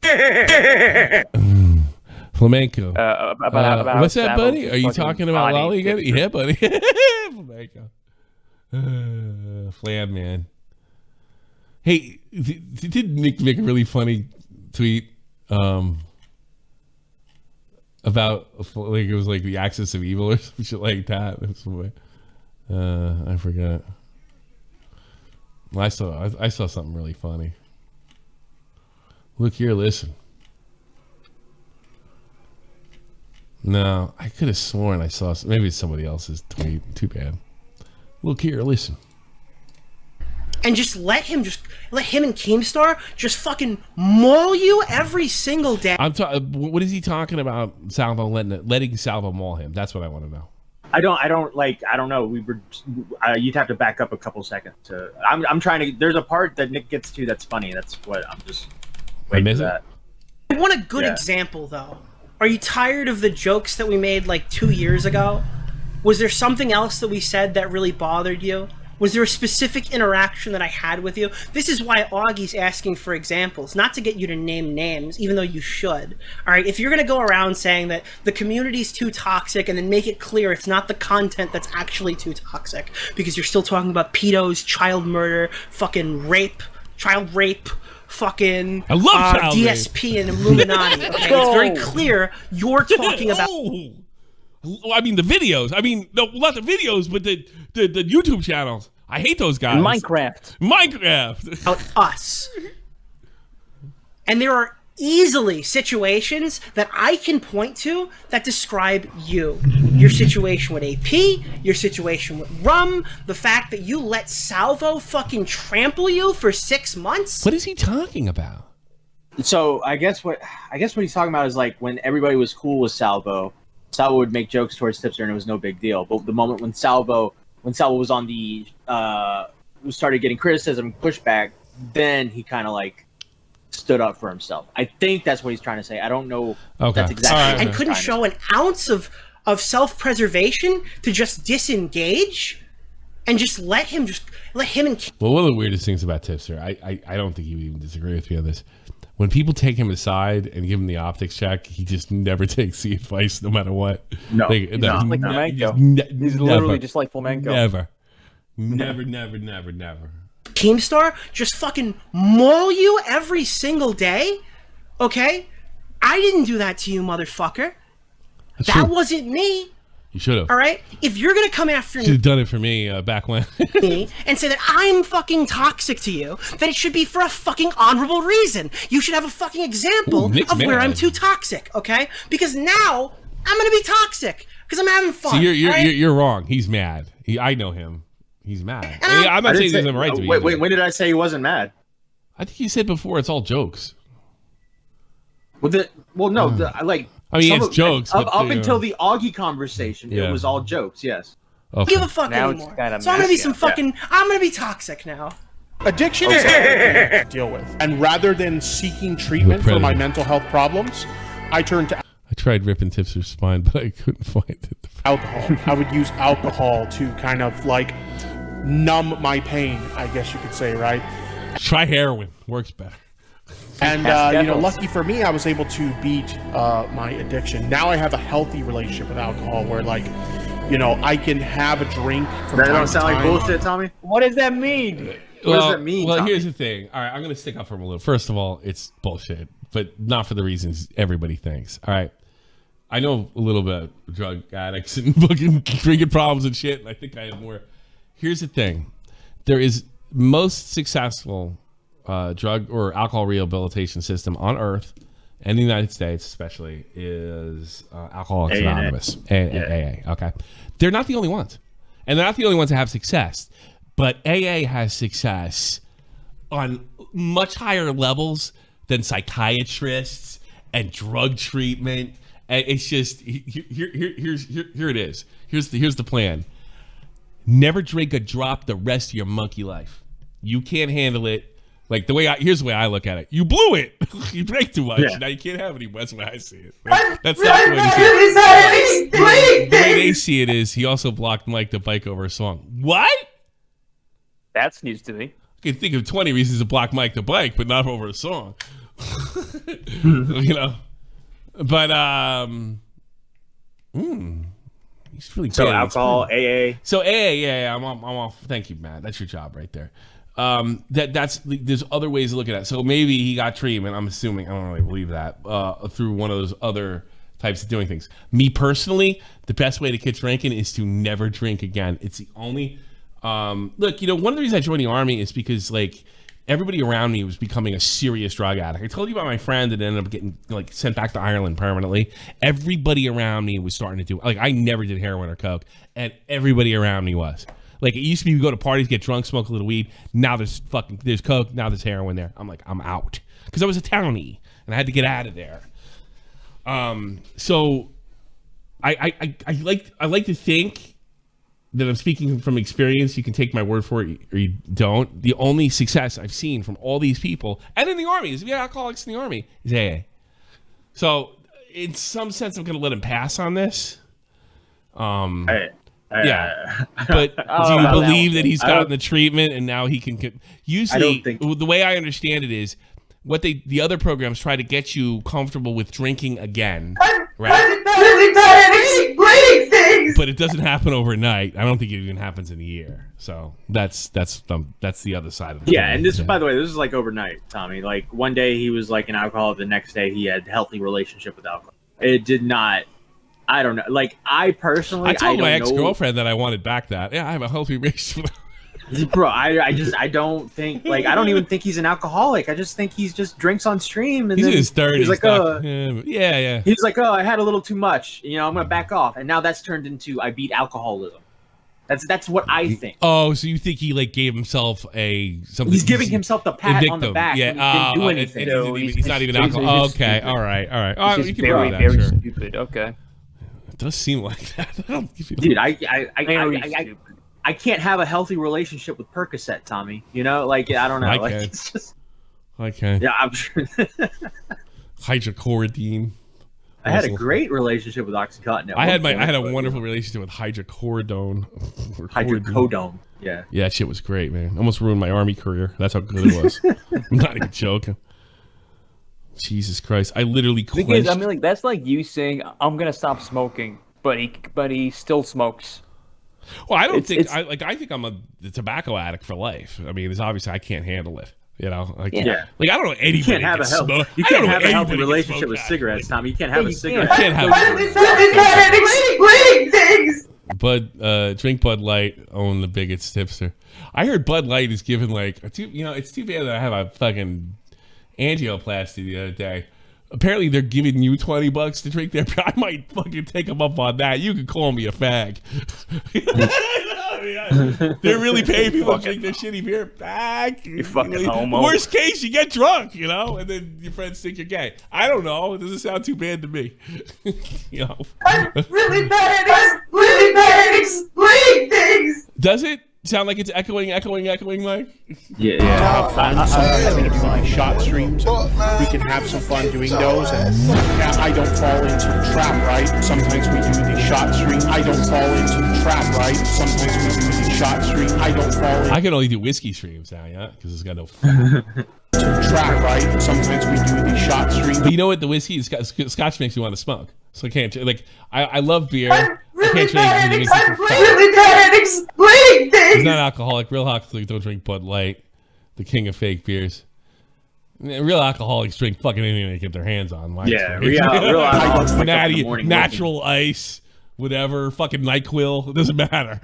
A: Flamenco.
D: About
A: what's that,
D: Sapo,
A: buddy? Are you talking about Lolly again? Yeah, buddy. Flamenco. Flan man. Hey, did Nick make a really funny tweet about like it was like the axis of evil or some shit like that? I forgot. I saw something really funny. Look here, listen. No, I could have sworn I saw. Maybe it's somebody else's tweet. Too bad. Look here, listen.
G: And just let him and Keemstar just fucking maul you every single day.
A: What is he talking about? Salvo letting Salvo maul him. That's what I want to know.
C: I don't know. You'd have to back up a couple seconds to. I'm trying to. There's a part that Nick gets to that's funny. That's what I'm just waiting for that.
G: I want a good example though. Are you tired of the jokes that we made like 2 years ago? Was there something else that we said that really bothered you? Was there a specific interaction that I had with you? This is why Augie's asking for examples, not to get you to name names, even though you should. All right, if you're going to go around saying that the community's too toxic and then make it clear it's not the content that's actually too toxic, because you're still talking about pedos, child murder, fucking rape, child rape, fucking
A: I love
G: DSP and Illuminati. Okay? It's very clear you're talking about...
A: I mean the videos. I mean, no, not the videos, but the YouTube channels. I hate those guys.
D: Minecraft.
G: About us. And there are easily situations that I can point to that describe you. Your situation with AP, your situation with Rum, the fact that you let Salvo fucking trample you for 6 months.
A: What is he talking about?
C: So I guess what he's talking about is like when everybody was cool with Salvo would make jokes towards Tipster and it was no big deal. But the moment when Salvo was on the started getting criticism, pushback, then he kind of like stood up for himself. I think that's what he's trying to say. I don't know.
A: Okay.
C: That's exactly.
G: And couldn't show an ounce of of self-preservation to just disengage and just let him and
A: well, one of the weirdest things about Tipster, I don't think he would even disagree with me on this. When people take him aside and give him the optics check, he just never takes the advice, no matter what.
C: No,
D: like Flamenco. He's literally just like Flamenco.
A: Never.
G: Keemstar just fucking maul you every single day. Okay, I didn't do that to you, motherfucker. That wasn't me.
A: You should have.
G: All right? If you're going to come after me...
A: Should have done it for me back when.
G: and say that I'm fucking toxic to you, then it should be for a fucking honorable reason. You should have a fucking example of where I'm too toxic, okay? Because now I'm going to be toxic because I'm having fun.
A: So you're wrong. He's mad. I know him. He's mad. I'm not saying there's no right to be.
C: Wait, when did I say he wasn't mad?
A: I think you said before it's all jokes.
C: I mean,
A: it's jokes.
C: Up until the Augie conversation, it was all jokes. Yes.
G: Okay. Give a fuck anymore. So I'm gonna be I'm gonna be toxic now.
F: Addiction is hard to deal with, and rather than seeking treatment for my mental health problems, I turned to.
A: I tried ripping Tipster's spine, but I couldn't find it.
F: Alcohol. I would use alcohol to kind of like numb my pain, I guess you could say, right?
A: Try heroin. Works better.
F: And, lucky for me, I was able to beat my addiction. Now I have a healthy relationship with alcohol where, like, I can have a drink from
C: That don't sound like bullshit, Tommy?
D: What does that mean?
C: What does that mean,
A: Well,
C: Tommy?
A: here's the thing. All right, I'm going to stick up for him a little. First of all, it's bullshit, but not for the reasons everybody thinks. All right. I know a little bit of drug addicts and fucking drinking problems and shit, and I think I have more. Here's the thing. There is most successful drug or alcohol rehabilitation system on earth and the United States especially is Alcoholics Anonymous, AA. Okay, they're not the only ones, and they're not the only ones that have success, but AA has success on much higher levels than psychiatrists and drug treatment. And it's just here it is. Here's the plan. Never drink a drop the rest of your monkey life. You can't handle it. Like here's the way I look at it. You blew it. You drank too much. Now you can't have any more. That's the way I see it. That's not the way they see it. The way they see it is he also blocked Mike the bike over a song. What?
D: That's news to me.
A: I can think of 20 reasons to block Mike the bike, but not over a song. But he's really
C: so alcohol, AA.
A: So AA, yeah, I'm off. Thank you, Matt. That's your job right there. There's other ways to look at it. So maybe he got treatment. I'm assuming. I don't really believe that through one of those other types of doing things. Me personally, the best way to quit drinking is to never drink again. It's the only. Look, one of the reasons I joined the Army is because everybody around me was becoming a serious drug addict. I told you about my friend that ended up getting sent back to Ireland permanently. Everybody around me was starting to do I never did heroin or coke, and everybody around me was. It used to be we go to parties, get drunk, smoke a little weed. Now there's coke. Now there's heroin there. I'm I'm out because I was a townie and I had to get out of there. So I like to think that I'm speaking from experience. You can take my word for it or you don't. The only success I've seen from all these people and in the Army is alcoholics in the Army is AA. So in some sense, I'm going to let him pass on this. Yeah, but do you believe that he's gotten the treatment and now he can? Usually, the way I understand it is, what the other programs try to get you comfortable with drinking again, right? But it doesn't happen overnight. I don't think it even happens in a year. So that's the other side of it.
C: Yeah, and this, by the way, this is overnight, Tommy. One day he was an alcoholic, the next day he had a healthy relationship with alcohol. It did not. I don't know. I personally,
A: I told my ex-girlfriend that I wanted back that. Yeah, I have a healthy relationship.
C: Bro, I don't think I don't even think he's an alcoholic. I just think he's just drinks on stream and
A: he's
C: then
A: in his 30s.
C: He's
A: yeah.
C: He's I had a little too much. I'm gonna back off, and now that's turned into I beat alcoholism. That's what I think.
A: Oh, so you think he gave himself something?
C: He's giving himself the pat on the back.
A: Yeah,
C: he didn't do anything.
A: He's not even alcohol. Okay, all right. Oh,
D: he's
A: you can
D: very,
A: that,
D: very
A: sure.
D: stupid. Okay.
A: It does seem like that.
C: Dude, I can't have a healthy relationship with Percocet, Tommy. I don't know. It's just.
A: I can.
C: Yeah, I'm sure.
A: Hydrochloroquine.
C: I had a great relationship with OxyContin.
A: I had a wonderful relationship with hydrocodone.
C: Hydrocodone. Yeah.
A: Yeah, that shit was great, man. Almost ruined my army career. That's how good it was. I'm not even joking. Jesus Christ! I literally quenched.
D: Because, I mean, like that's like you saying I'm gonna stop smoking, but he still smokes.
A: Well, I don't think I think I'm a tobacco addict for life. I mean, it's obviously I can't handle it. You know, like I don't know anybody.
C: You can't have a healthy relationship with cigarettes, Tom. You can't have a cigarette.
A: You can't have. Bud, drink Bud Light, own the biggest tipster. I heard Bud Light is given like it's too bad that I have a fucking angioplasty the other day. Apparently they're giving you $20 to drink their beer. I might fucking take them up on that. You can call me a fag. They're really paying people to drink their shitty beer. Fag.
D: You fucking homo.
A: Worst case, you get drunk, and then your friends think you're gay. I don't know. It doesn't sound too bad to me.
E: Really bad at explaining things.
A: Does it? Sound like it's echoing, like?
F: Yeah. Shot streams. We can have some fun doing those. And I don't fall into the trap, right? Sometimes we do the shot stream. I don't fall into the trap, right? Sometimes we do the shot stream. I don't fall into...
A: I can only do whiskey streams now, yeah? Because it's got no...
F: trap, right? Sometimes we do the shot stream.
A: But you know what? The whiskey, scotch makes me want to smoke. So I can't, I love beer.
E: I'm really bad at explaining things.
A: He's not alcoholic. Real alcoholics don't drink Bud Light, the king of fake beers. Real alcoholics drink fucking anything they get their hands on.
C: Real alcoholics.
A: Natty, natural ice, whatever, fucking NyQuil. It doesn't matter.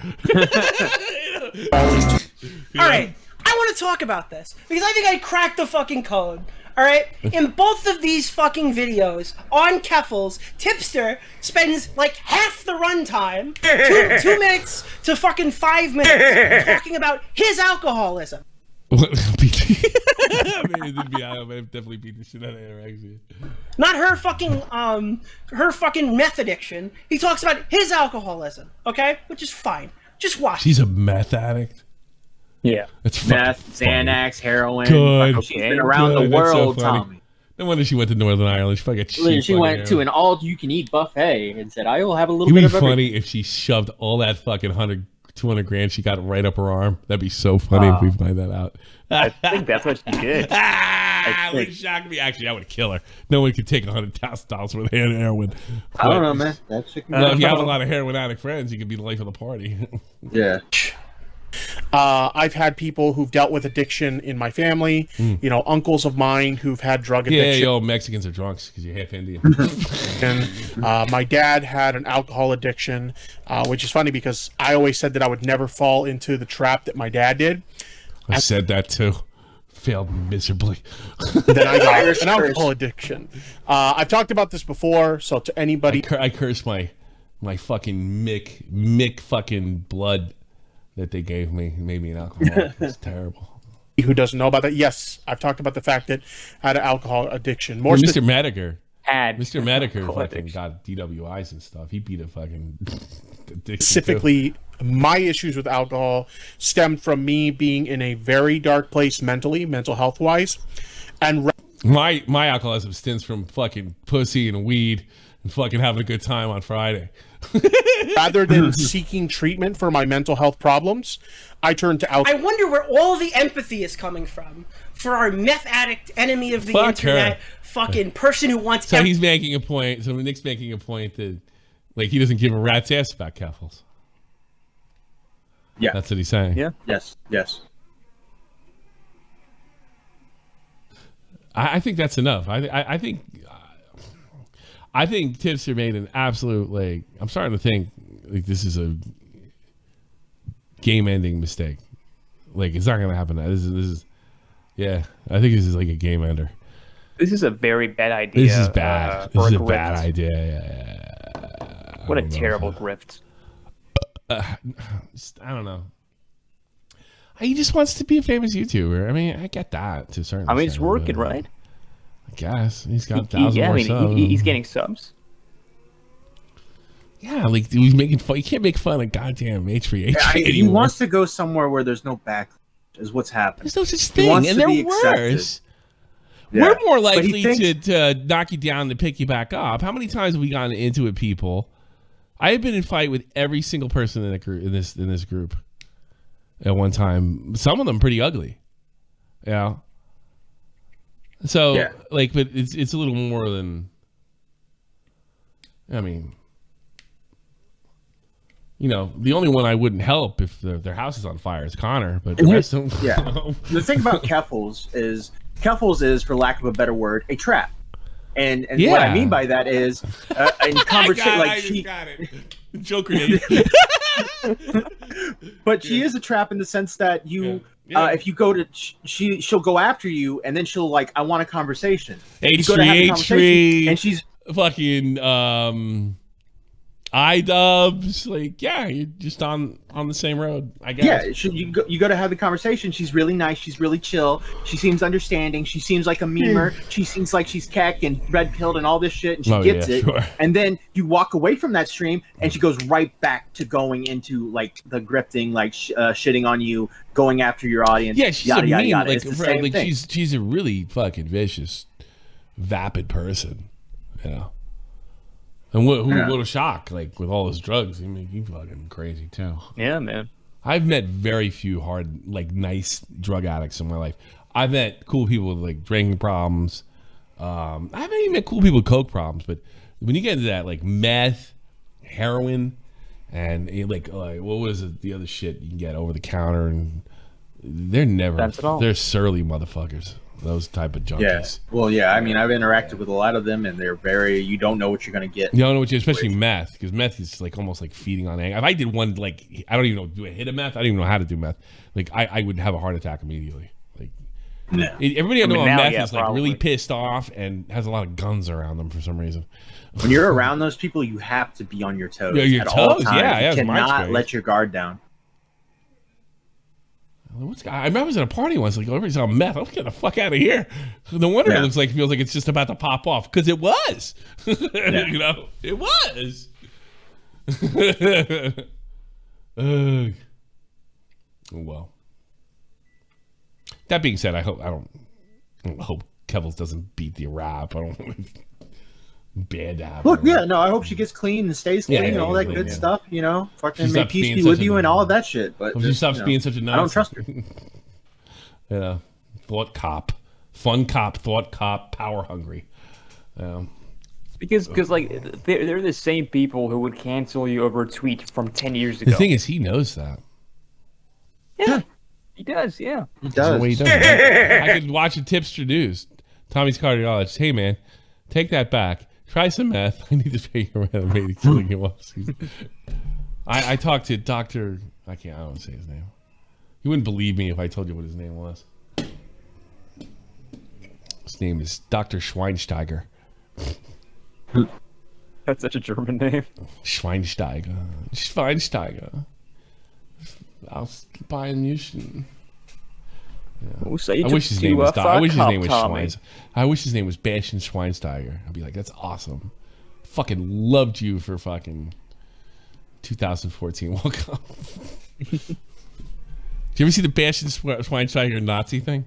G: All right. I want to talk about this because I think I cracked the fucking code. All right, in both of these fucking videos on Keffles, Tipster spends like half the runtime, 2 minutes to fucking 5 minutes, talking about his alcoholism.
A: I mean, it didn't be out, but it definitely beat the shit out of her, actually.
G: Not her fucking meth addiction. He talks about his alcoholism, okay, which is fine. Just watch.
A: She's a meth addict.
D: Yeah,
A: it's
C: meth, Xanax, heroin.
A: Good.
C: She's been around the world,
A: so
C: Tommy.
A: No wonder she went to Northern Ireland.
I: She went to an all-you-can-eat buffet and said, "I will have a little bit of everything."
A: It'd be funny if she shoved all that fucking 200 grand she got right up her arm. That'd be so funny if we find that out.
D: I think that's what she did.
A: It would shock me. Actually, I would kill her. No one could take $100,000 worth of heroin.
C: I don't know, man.
A: If you have a lot of heroin addict friends, you could be the life of the party.
C: Yeah.
F: I've had people who've dealt with addiction in my family, uncles of mine who've had drug addiction.
A: Yeah, Mexicans are drunks because you're half Indian.
F: And my dad had an alcohol addiction, which is funny because I always said that I would never fall into the trap that my dad did.
A: I said that too. Failed miserably.
F: Then I got an alcohol addiction. I've talked about this before, so to anybody...
A: I curse my fucking Mick fucking blood that they gave me. It made me an alcoholic. It's terrible.
F: Who doesn't know about that? Yes, I've talked about the fact that I had an alcohol addiction.
A: Mr. Mediker.
D: Mr.
A: Mediker fucking got DWIs and stuff. He beat a fucking addiction.
F: Specifically, my issues with alcohol stemmed from me being in a very dark place mentally, mental health wise, and
A: my alcoholism stems from fucking pussy and weed and fucking having a good time on Friday.
F: Rather than seeking treatment for my mental health problems, I turned to alcohol.
G: I wonder where all the empathy is coming from for our meth addict enemy of the internet, fucking person who wants.
A: So he's making a point. So Nick's making a point that, like, he doesn't give a rat's ass about Keffles.
C: Yeah,
A: that's what he's saying.
D: Yeah.
C: Yes.
A: I think that's enough. I think Tipster made an absolute, like, I'm starting to think like this is a game-ending mistake. Like, it's not going to happen. This is, yeah, I think this is like a game ender.
D: This is a very bad idea.
A: This is bad. This is a bad idea. Yeah.
D: What a terrible grift.
A: I don't know. He just wants to be a famous YouTuber. I mean, I get that to a certain extent.
D: It's working, right?
A: I guess he's got 1,000 more subs.
D: He's getting subs.
A: Yeah, like he's making fun. You can't make fun of goddamn H3H.
C: He wants to go somewhere where there's no back. Is what's happening.
A: There's no such thing, and they're worse. We're more likely to knock you down than pick you back up. How many times have we gotten into it, people? I have been in fight with every single person in the group in this group at one time. Some of them pretty ugly. Yeah. So like, but it's a little more than. I mean, you know, the only one I wouldn't help if their house is on fire is Connor, but the rest of them,
C: The thing about Keffles is, for lack of a better word, a trap. And what I mean by that is, in conversation, like she
A: got it. Joker did.
C: But she is a trap in the sense that if you go to, she'll go after you, and then she'll like, I want a conversation.
A: H3,
C: and she's
A: fucking iDubbbz, like, yeah, you're just on the same road, I guess.
C: Yeah, you go to have the conversation. She's really nice. She's really chill. She seems understanding. She seems like a memer. She seems like she's keck and red-pilled and all this shit, and she gets it. Sure. And then you walk away from that stream, and she goes right back to going into, like, the grifting, like, shitting on you, going after your audience.
A: Yeah, she's she's a really fucking vicious, vapid person, you know. And what a shock, like, with all his drugs. He make you fucking crazy, too.
D: Yeah, man.
A: I've met very few hard, like, nice drug addicts in my life. I've met cool people with, like, drinking problems. I haven't even met cool people with coke problems. But when you get into that, like, meth, heroin, and, like what was it, the other shit you can get over the counter, and they're they're surly motherfuckers. Those type of junkies.
C: Yeah. Well, yeah. I mean, I've interacted with a lot of them, and they're you don't know what you're going to get.
A: You don't know what especially meth, because meth is like almost like feeding on anger. If I did one, like, I don't even know, do a hit of meth? I don't even know how to do meth. Like, I would have a heart attack immediately. Like, everybody I know on meth is like really pissed off and has a lot of guns around them for some reason.
C: When you're around those people, you have to be on your toes.
A: Your
C: at
A: toes,
C: all times.
A: yeah.
C: You cannot let your guard down.
A: I remember I was at a party once, like, everybody's on meth. I'm getting the fuck out of here. No wonder it feels like it's just about to pop off, because it was. You know, it was. Well, that being said, I hope Keffles doesn't beat the rap. I don't want bad to happen.
C: Look, I hope she gets clean and stays clean and all that good stuff. You know, fucking may peace be with you and all of that shit. But
A: she stops being such a nut.
C: I don't trust her.
A: Yeah, thought cop, fun cop, thought cop, power hungry.
D: Because like they're the same people who would cancel you over a tweet from 10 years ago.
A: The thing is, he knows that.
D: Yeah, he does. Yeah,
C: he does.
A: I could watch a Tipster News. Tommy's cardiologist. Hey man, take that back. Try some meth. I need to figure out maybe killing him off. I talked to Dr. I don't want to say his name. You wouldn't believe me if I told you what his name was. His name is Dr. Schweinsteiger.
D: That's such a German name.
A: Schweinsteiger. Ausbildung. Yeah. I wish his name was Schweins. I wish his name was Bastian Schweinsteiger. I'd be like, that's awesome. Fucking loved you for fucking 2014 World Cup. Did you ever see the Bastian Schweinsteiger Nazi thing?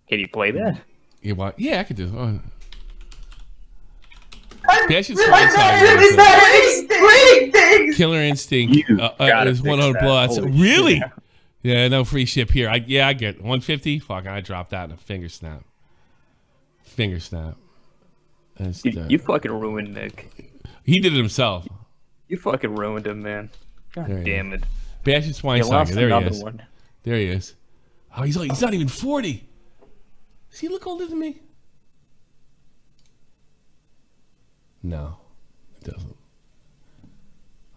D: Can you play that?
A: Yeah, I could do it. Bastian Schweinsteiger. Killer Instinct. Is 100 plus. Really? Shit. Yeah, no free ship here. I get 150. Fuck, I dropped that in a finger snap. You
D: fucking ruined Nick.
A: He did it himself.
D: You fucking ruined him, man. God damn it.
A: Bastian Schweinsteiger. There he is. There he is. Oh, he's not even 40. Does he look older than me? No, it doesn't.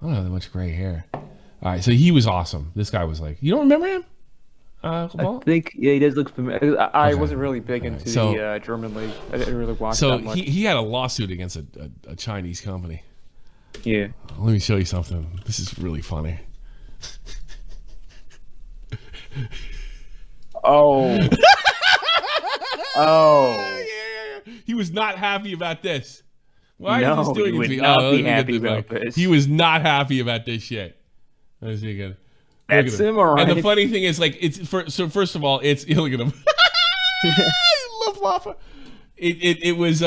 A: I don't have that much gray hair. All right, so he was awesome. This guy was like, you don't remember him?
D: I think, he does look familiar. I wasn't really big into the German league. I didn't really watch that much. So
A: he had a lawsuit against a Chinese company.
D: Yeah.
A: Let me show you something. This is really funny.
D: Oh.
A: Yeah. He was not happy about this. Why are you just doing it to me?
D: Not be happy about this.
A: He was not happy about this shit. Let's see again.
D: That's him, all right.
A: And the funny thing is, like, first of all, look at him. I off. It was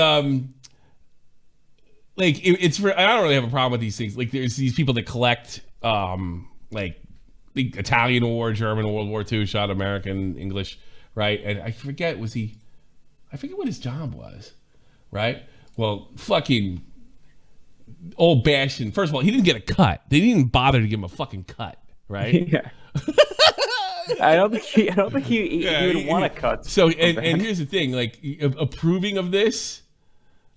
A: like it's for. I don't really have a problem with these things. Like there's these people that collect like the Italian War, German World War II, shot American, English, right? And I forget what his job was, right? Well, fucking old Bastion. First of all, he didn't get a cut. They didn't even bother to give him a fucking cut, right?
D: Yeah. I don't think he would want a cut.
A: So and here's the thing, like approving of this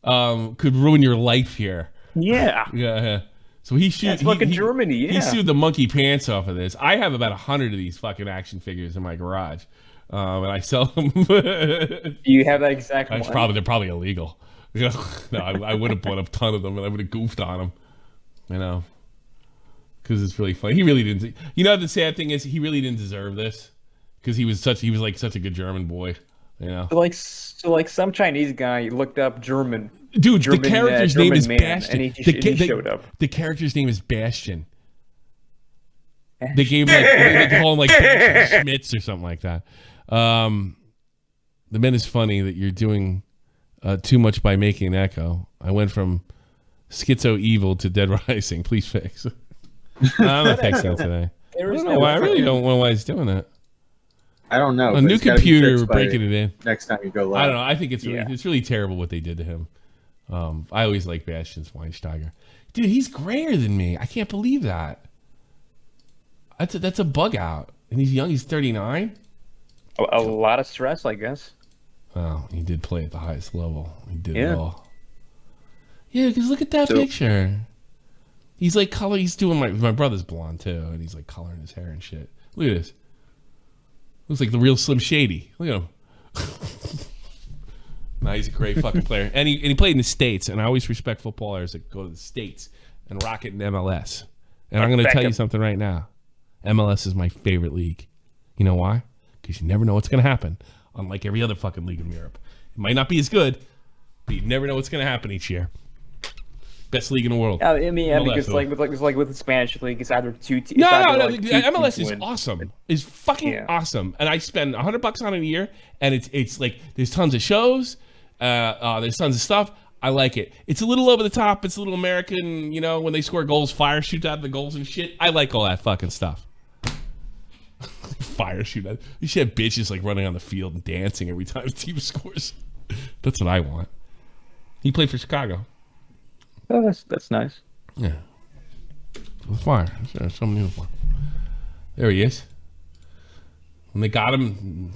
A: could ruin your life here.
D: Yeah.
A: Yeah. So he sued.
D: That's fucking Germany. Yeah.
A: He sued the monkey pants off of this. I have about 100 of these fucking action figures in my garage, and I sell them.
D: Do you have that exact one?
A: They're probably illegal. No, I would have bought a ton of them, and I would have goofed on them. You know, because it's really funny. He really didn't. You know, the sad thing is, he really didn't deserve this because he was like such a good German boy. You know,
D: so like some Chinese guy looked up German.
A: Dude, the character's name is Bastion.
D: And he showed up.
A: The character's name is Bastion. They gave they call him like Schmitz or something like that. The men is funny that you're doing too much by making an echo. I went from schizo evil to Dead Rising. Please fix. I'm not fixing that today. I really don't know why he's doing that.
C: I don't know.
A: A new computer breaking it in.
C: Next time you go live.
A: I don't know. I think it's really terrible what they did to him. I always like Bastian Schweinsteiger. Dude, he's grayer than me. I can't believe that. That's a bug out. And he's young. He's 39.
D: A lot of stress, I guess.
A: Oh, he did play at the highest level. He did it all. Yeah, because look at that picture. He's like color. He's doing my brother's blonde too, and he's like coloring his hair and shit. Look at this. Looks like the real Slim Shady. Look at him. Nah, he's a great fucking player, and he played in the States. And I always respect footballers that go to the States and rock it in MLS. And I'm going to tell you something right now. MLS is my favorite league. You know why? Because you never know what's going to happen. Unlike every other fucking league in Europe, it might not be as good, but you never know what's going to happen each year. Best league in the world.
D: I mean, MLS, because with the Spanish league, it's either two teams.
A: No. MLS is awesome. It's fucking awesome, and I spend $100 on it a year, and it's like there's tons of shows, there's tons of stuff. I like it. It's a little over the top. It's a little American, you know, when they score goals, fire shoots out of the goals and shit. I like all that fucking stuff. Fire shoot out. You should have bitches like running on the field and dancing every time a team scores. That's what I want. He played for Chicago.
D: Oh, that's nice.
A: Yeah. With fire. Some uniform. There he is. When they got him,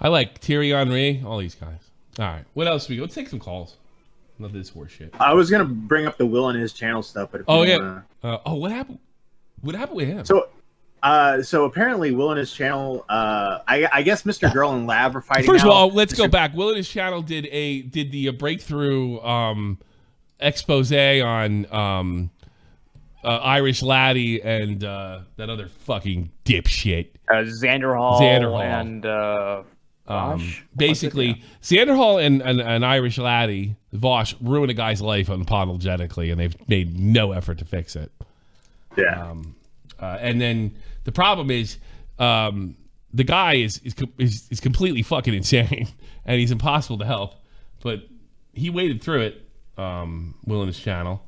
A: I like Thierry Henry, all these guys. All right. What else we go? Let's take some calls. Not this horse shit.
C: I was gonna bring up the Will and his channel stuff, but if
A: what happened? What happened with him?
C: So apparently Will and his channel, I guess Mr. Girl and Lav are fighting.
A: First of all, let's go back. Will and his channel did the breakthrough expose on Irish Laddie and that other fucking dipshit.
D: Xander Hall and Vosh.
A: Basically, Xander Hall and Irish Laddie, Vosh, ruined a guy's life unapologetically, and they've made no effort to fix it.
C: Yeah.
A: And then the problem is the guy is completely fucking insane, and he's impossible to help. But he waded through it, Will and his channel.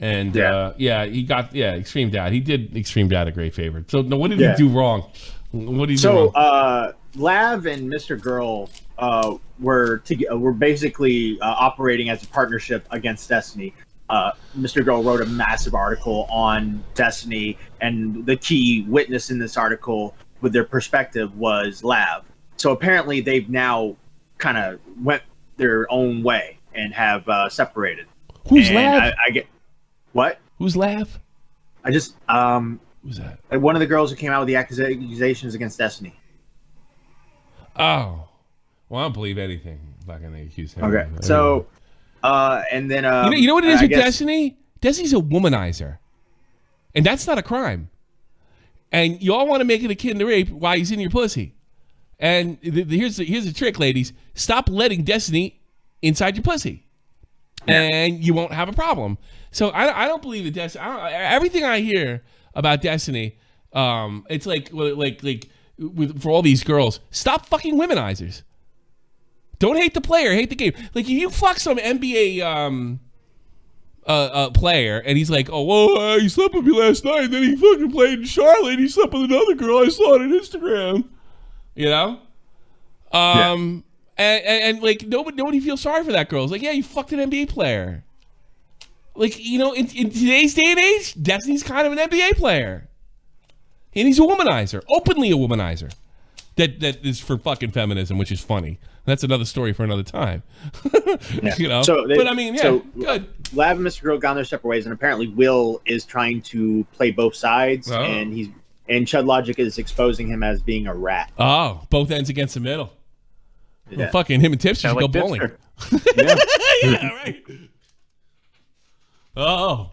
A: And he got Extreme Dad. He did Extreme Dad a great favor. So what did he do wrong? What did he do wrong?
C: Lav and Mr. Girl were basically operating as a partnership against Destiny. Mr. Girl wrote a massive article on Destiny, and the key witness in this article with their perspective was Lav. So apparently they've now kind of went their own way and have separated.
A: Who's Lav?
C: I get what?
A: Who's Lav?
C: I just
A: who's that?
C: One of the girls who came out with the accusations against Destiny.
A: Oh, well, I don't believe anything fucking they accuse him.
C: Okay, so and then
A: you know what it is with Destiny? Destiny's a womanizer, and that's not a crime. And you all want to make it akin to rape while he's in your pussy. And here's the trick, ladies: stop letting Destiny inside your pussy, and you won't have a problem. So I don't believe that Destiny. Everything I hear about Destiny, it's like for all these girls, stop fucking womenizers. Don't hate the player, hate the game. Like if you fuck some NBA player and he's like, oh, well, he slept with me last night, and then he fucking played in Charlotte, and he slept with another girl. I saw it on Instagram. You know? And like nobody feels sorry for that girl. It's like, yeah, you fucked an NBA player. Like, you know, in today's day and age, Destiny's kind of an NBA player. And he's a womanizer, openly a womanizer. That is for fucking feminism, which is funny. That's another story for another time. You know? But I mean, yeah, good.
J: Lav and Mr. Girl gone their separate ways, and apparently Will is trying to play both sides, and Chud Logic is exposing him as being a rat.
A: Oh, both ends against the middle. Yeah. Well, fucking him and Tipster should go bowling. Yeah, right. Oh,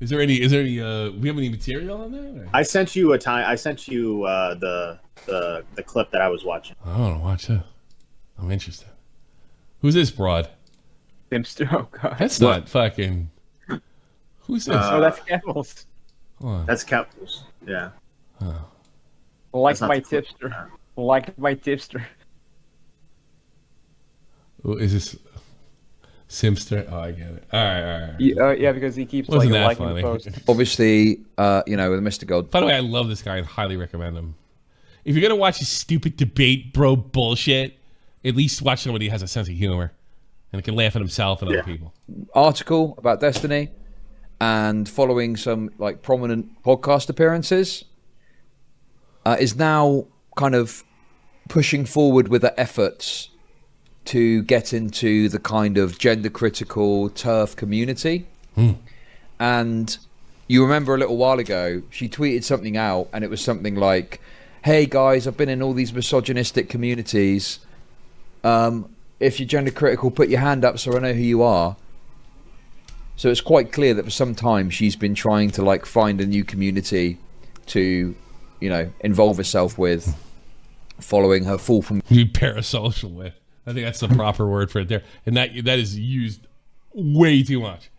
A: is there any? We have any material on there? Or?
J: I sent you the clip that I was watching.
A: I want to watch that. I'm interested. Who's this broad?
D: Tipster. Oh god,
A: that's not fucking. Who's this?
D: That's Keffles.
J: That's Keffles. Yeah.
A: Oh.
D: Like my Tipster. Like my Tipster.
A: Is this Simster? Oh, I get it. All right.
D: Yeah, because he keeps liking the post.
K: Obviously, with Mr. Gold.
A: By the way, I love this guy and highly recommend him. If you're gonna watch his stupid debate, bro, bullshit, at least watch somebody who has a sense of humor and can laugh at himself and other people.
K: Article about Destiny and following some like prominent podcast appearances is now kind of pushing forward with the efforts to get into the kind of gender critical TERF community. And you remember a little while ago, she tweeted something out and it was something like, hey guys, I've been in all these misogynistic communities. If you're gender critical, put your hand up so I know who you are. So it's quite clear that for some time she's been trying to like find a new community to, involve herself with, following her fall from
A: parasocial with. I think that's the proper word for it there. And that is used way too much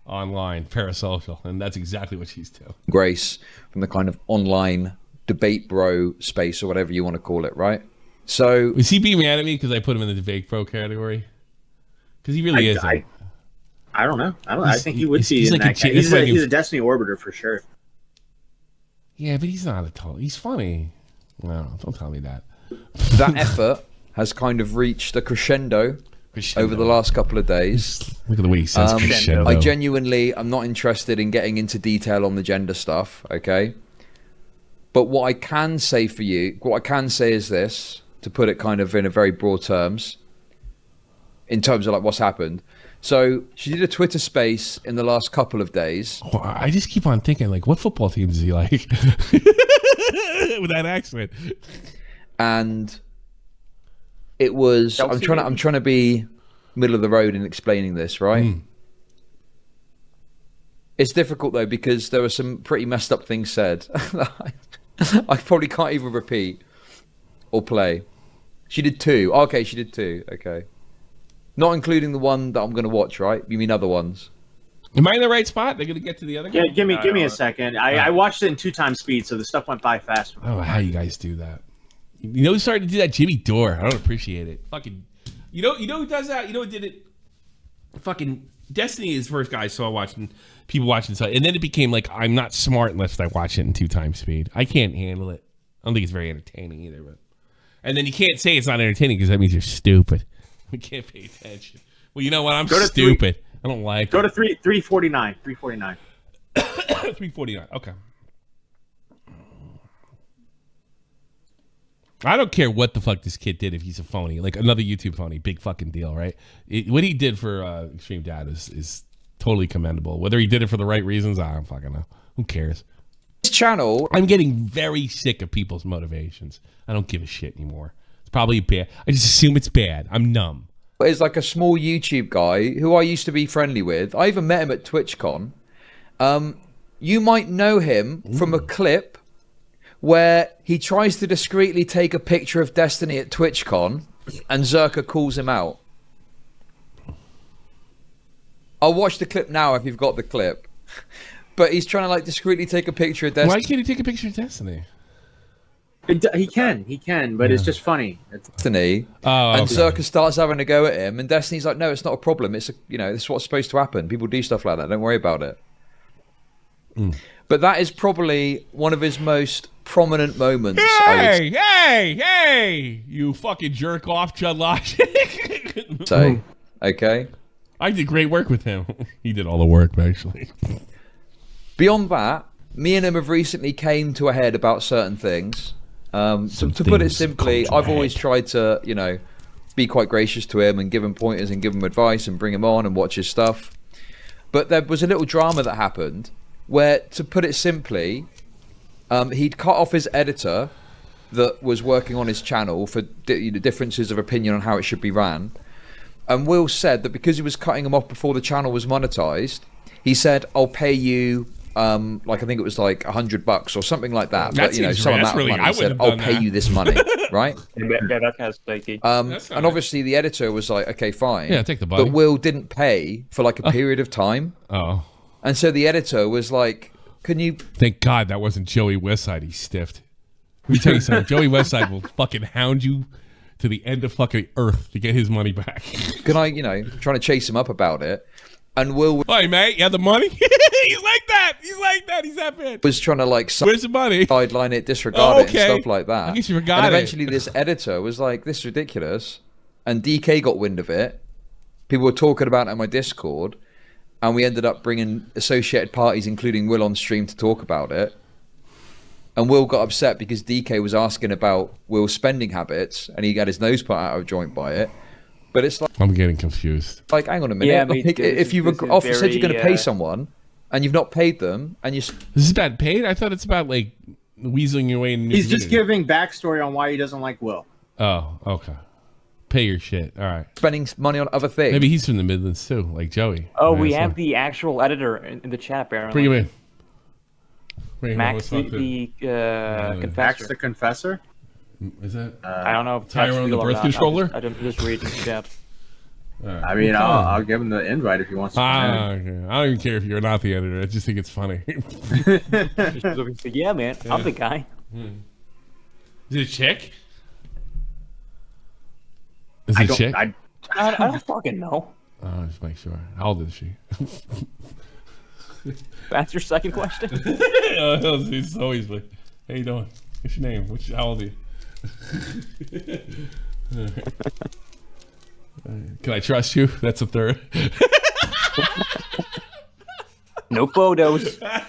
A: online, parasocial. And that's exactly what she's doing.
K: Grace from the kind of online debate bro space or whatever you want to call it, right? So
A: is he being mad at me because I put him in the debate bro category? Because he really is.
J: I don't know. I think he would be in that category. He's a Destiny orbiter for sure.
A: Yeah, but he's not at all. He's funny. No, don't tell me that.
K: That effort has kind of reached a crescendo over the last couple of days.
A: Look at the way he says crescendo.
K: I'm not interested in getting into detail on the gender stuff, okay? But what I can say is this, to put it kind of in a very broad terms, in terms of like what's happened. So she did a Twitter space in the last couple of days.
A: Oh, I just keep on thinking, like, what football team is he like? With that accent.
K: And it was I'm trying to be middle of the road in explaining this, right? It's difficult though because there were some pretty messed up things said. I probably can't even repeat or play. She did two. Okay, she did two. Okay. Not including the one that I'm going to watch, right? You mean other ones?
A: Am I in the right spot? They're going to get to the other guy?
J: Yeah, give me a second. I watched it in 2x speed, so the stuff went by fast.
A: I don't know how you guys do that. You know who started to do that? Jimmy Dore. I don't appreciate it. Fucking, you know who does that? You know who did it? Fucking Destiny is the first guy I saw people watching stuff, and then it became like I'm not smart unless I watch it in 2x speed. I can't handle it. I don't think it's very entertaining either. And then you can't say it's not entertaining because that means you're stupid. We can't pay attention. Well, you know what? I'm stupid. I don't like.
J: Go to 349. 349.
A: 349. Okay. I don't care what the fuck this kid did if he's a phony, like another YouTube phony, big fucking deal, right? What he did for Extreme Dad is totally commendable. Whether he did it for the right reasons, I don't fucking know. Who cares?
K: This channel,
A: I'm getting very sick of people's motivations. I don't give a shit anymore. It's probably bad. I just assume it's bad. I'm numb.
K: Is like a small YouTube guy who I used to be friendly with. I even met him at TwitchCon. You might know him from a clip where he tries to discreetly take a picture of Destiny at TwitchCon and Zerka calls him out. I'll watch the clip now if you've got the clip. But he's trying to like discreetly take a picture of Destiny.
A: Why can't he take a picture of Destiny?
J: He can, but it's just funny.
K: Destiny, and Circus starts having a go at him, and Destiny's like, "No, it's not a problem. It's this is what's supposed to happen. People do stuff like that. Don't worry about it." But that is probably one of his most prominent moments.
A: Hey! You fucking jerk off, Chud Logic.
K: Say, okay.
A: I did great work with him. He did all the work, actually.
K: Beyond that, me and him have recently came to a head about certain things. To put it simply, I've always tried to, be quite gracious to him and give him pointers and give him advice and bring him on and watch his stuff. But there was a little drama that happened where, to put it simply, he'd cut off his editor that was working on his channel for differences of opinion on how it should be ran. And Will said that because he was cutting him off before the channel was monetized, he said, "I'll pay you." I think it was like $100 or something like that. But some amount of money. He said, "I'll pay you this money," right?
D: Yeah, that's kind of sneaky.
K: And obviously the editor was like, "Okay, fine."
A: Yeah, take the money.
K: But Will didn't pay for like a period of time.
A: Oh.
K: And so the editor was like, "Can you?"
A: Thank God that wasn't Joey Westside. He's stiffed. Let me tell you something. Joey Westside will fucking hound you to the end of fucking earth to get his money back.
K: Can I, trying to chase him up about it? And Will,
A: hey mate, you have the money? He's like that. He's that bad.
K: Was trying to
A: where's the money?
K: Sideline it, disregard it, and stuff like that.
A: I guess you forgot.
K: And eventually, this editor was like, "This is ridiculous," and DK got wind of it. People were talking about it on my Discord, and we ended up bringing associated parties, including Will, on stream to talk about it. And Will got upset because DK was asking about Will's spending habits, and he got his nose put out of joint by it. But it's like,
A: I'm getting confused.
K: Like, hang on a minute.
D: Yeah,
K: if you said you're going to pay someone and you've not paid them, and you...
A: This is about paid? I thought it's about, like, weaseling your way in.
J: He's just giving backstory on why he doesn't like Will.
A: Oh, okay. Pay your shit. All right.
K: Spending money on other things.
A: Maybe he's from the Midlands, too, like Joey.
D: Oh, we have the actual editor in the chat, apparently.
A: Bring him in.
D: Max the Confessor.
J: Max the Confessor?
A: Is that?
D: I don't know if
A: Tyrone the birth controller?
D: I'm just reading the chat.
A: Right.
J: I mean, I'll give him the invite if he wants to.
A: Okay. I don't even care if you're not the editor. I just think it's funny.
D: Yeah, man. I'm the guy.
A: Is it a chick? Is it a chick?
D: I don't fucking know.
A: Just make sure. How old is she?
D: That's your second question?
A: It's always like, how you doing? What's your name? How old are you? Can I trust you? That's a third.
D: No photos.
A: Can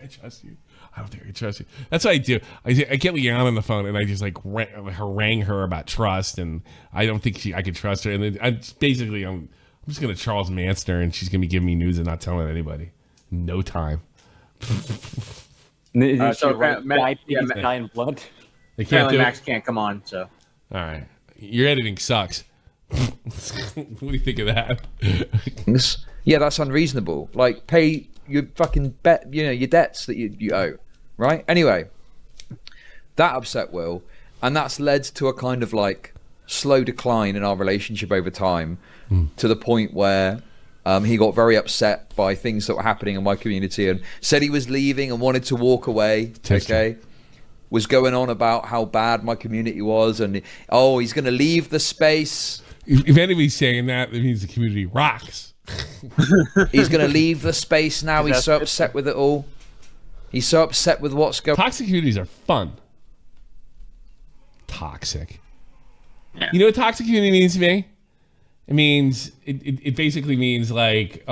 A: I trust you? I don't think I can trust you. That's what I do. I get Leanne on the phone and I just like harangue her about trust, and I don't think I can trust her. And then I'm just gonna Charles Manson her, and she's gonna be giving me news and not telling anybody. No time.
D: Dying blood.
A: They can't do
J: Max can't come on, so.
A: All right, your editing sucks. What do you think of that?
K: Yeah, that's unreasonable. Like, pay your fucking your debts that you owe, right? Anyway, that upset Will, and that's led to a kind of like slow decline in our relationship over time, to the point where he got very upset by things that were happening in my community and said he was leaving and wanted to walk away. Okay, was going on about how bad my community was, and he's going to leave the space.
A: If anybody's saying that, it means the community rocks.
K: He's going to leave the space now. He's so upset with it all. He's so upset with what's going on.
A: Toxic communities are fun. Toxic. Yeah. You know what toxic community means to me? It means, it basically means like,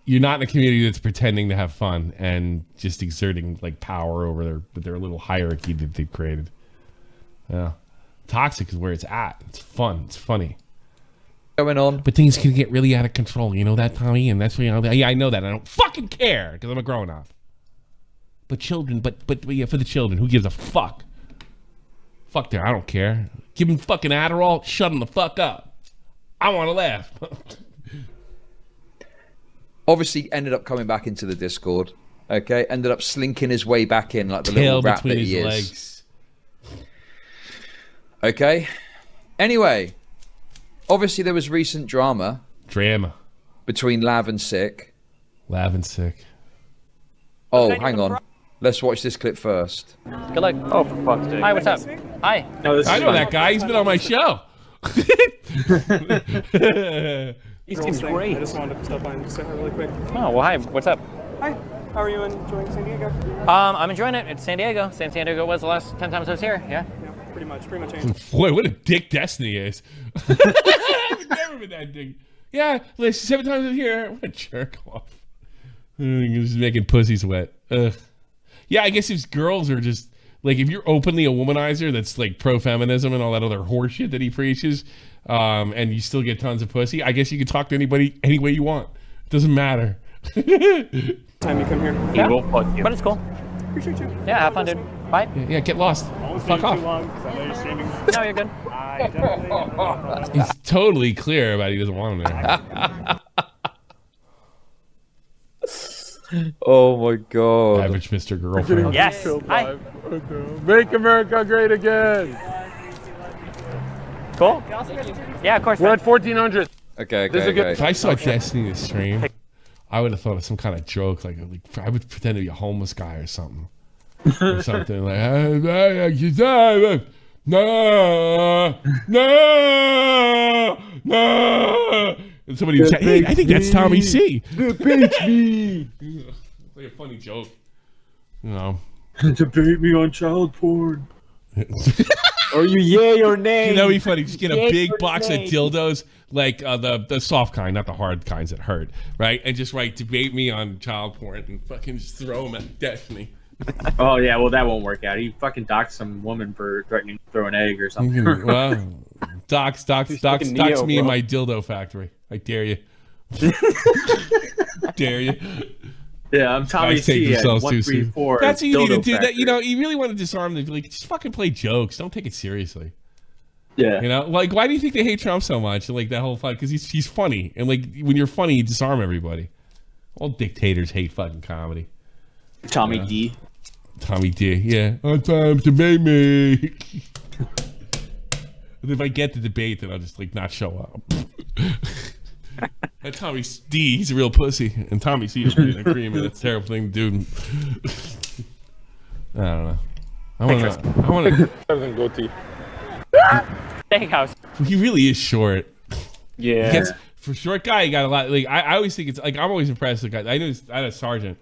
A: you're not in a community that's pretending to have fun and just exerting like power over their little hierarchy that they've created. Yeah. Toxic is where it's at. It's fun. It's funny.
K: Going on.
A: But things can get really out of control. You know that, Tommy? And that's what, yeah, I know that. I don't fucking care because I'm a grown up. But children, but yeah, for the children, who gives a fuck? Fuck there, I don't care. Give them fucking Adderall, shut them the fuck up. I want to laugh.
K: Obviously ended up coming back into the Discord. Okay, ended up slinking his way back in like the little rat that he is. Legs. Okay. Anyway, obviously there was recent drama between Lav and Sick.
A: Lav and Sick.
K: Oh, hang on. Let's watch this clip first.
L: Good luck. Oh, for fuck's sake. Hi, what's up? Hi.
A: No, I know that guy. He's been on my show.
L: He seems great.
M: I just wanted to stop by and just say hi really quick.
L: Oh, well, hi. What's up?
M: Hi. How are you enjoying San Diego?
L: I'm enjoying it. It's San Diego. San Diego was the last 10 times I was here. Yeah.
M: Yeah, pretty much
A: Boy, what a dick Destiny is. I've never been that dick. Yeah, listen, 7 times I'm here. What a jerk off. Just making pussies wet. Ugh. Yeah, I guess if girls are just like, if you're openly a womanizer that's like pro-feminism and all that other horseshit that he preaches, and you still get tons of pussy, I guess you can talk to anybody any way you want. It doesn't matter.
M: Time you come here.
L: He will fuck you. But it's cool.
M: Appreciate you.
L: Yeah, have fun, dude. Bye.
A: Yeah, get lost. Fuck off.
L: No, you're good.
A: He's totally clear about he doesn't want him there.
K: Oh my god.
A: Average Mr. Girlfriend.
L: Yes. Hi.
N: Make America great again.
L: Cool. Yeah, of course.
N: We're at 1400.
K: Okay,
N: This is a good-
A: If I saw Destiny in stream, I would have thought of some kind of joke, like I would pretend to be a homeless guy or something. Or something like, no. And somebody would say, hey, I think that's Tommy C.
N: Debate me.
A: Like a funny joke. You know.
C: Debate me on child porn.
J: Or you yay or nay.
A: You know, it'd be funny. Just get a
J: Yay
A: big
J: or
A: box
J: nay.
A: of dildos, like the soft kind, not the hard kinds that hurt, right? And just write debate me on child porn and fucking just throw them at Destiny.
J: Oh yeah, well that won't work out. He fucking doxed some woman for threatening to throw an egg or something.
A: Well, dox me in my dildo factory. I dare you. Dare you.
J: Yeah, I'm Tommy
A: Guys take
J: C at
A: themselves too
J: 134.
A: That's easy to
J: Dildo
A: do. That,
J: Factory.
A: you know, you really want to disarm them. Like, just fucking play jokes. Don't take it seriously.
J: Yeah.
A: You know, like, why do you think they hate Trump so much? Like that whole fight, because he's funny, and like when you're funny, you disarm everybody. All dictators hate fucking comedy.
J: Tommy D.
A: Tommy D. Yeah. On time to debate me. And if I get the debate, then I'll just like not show up. And Tommy D, he's a real pussy, and Tommy C is in agreement. That's a terrible thing to do. I don't know. I want to.
N: Doesn't go to.
L: Steakhouse.
A: He really is short.
J: Yeah.
A: For short guy, he got a lot. Like I always think it's like I'm always impressed with guys. I had a sergeant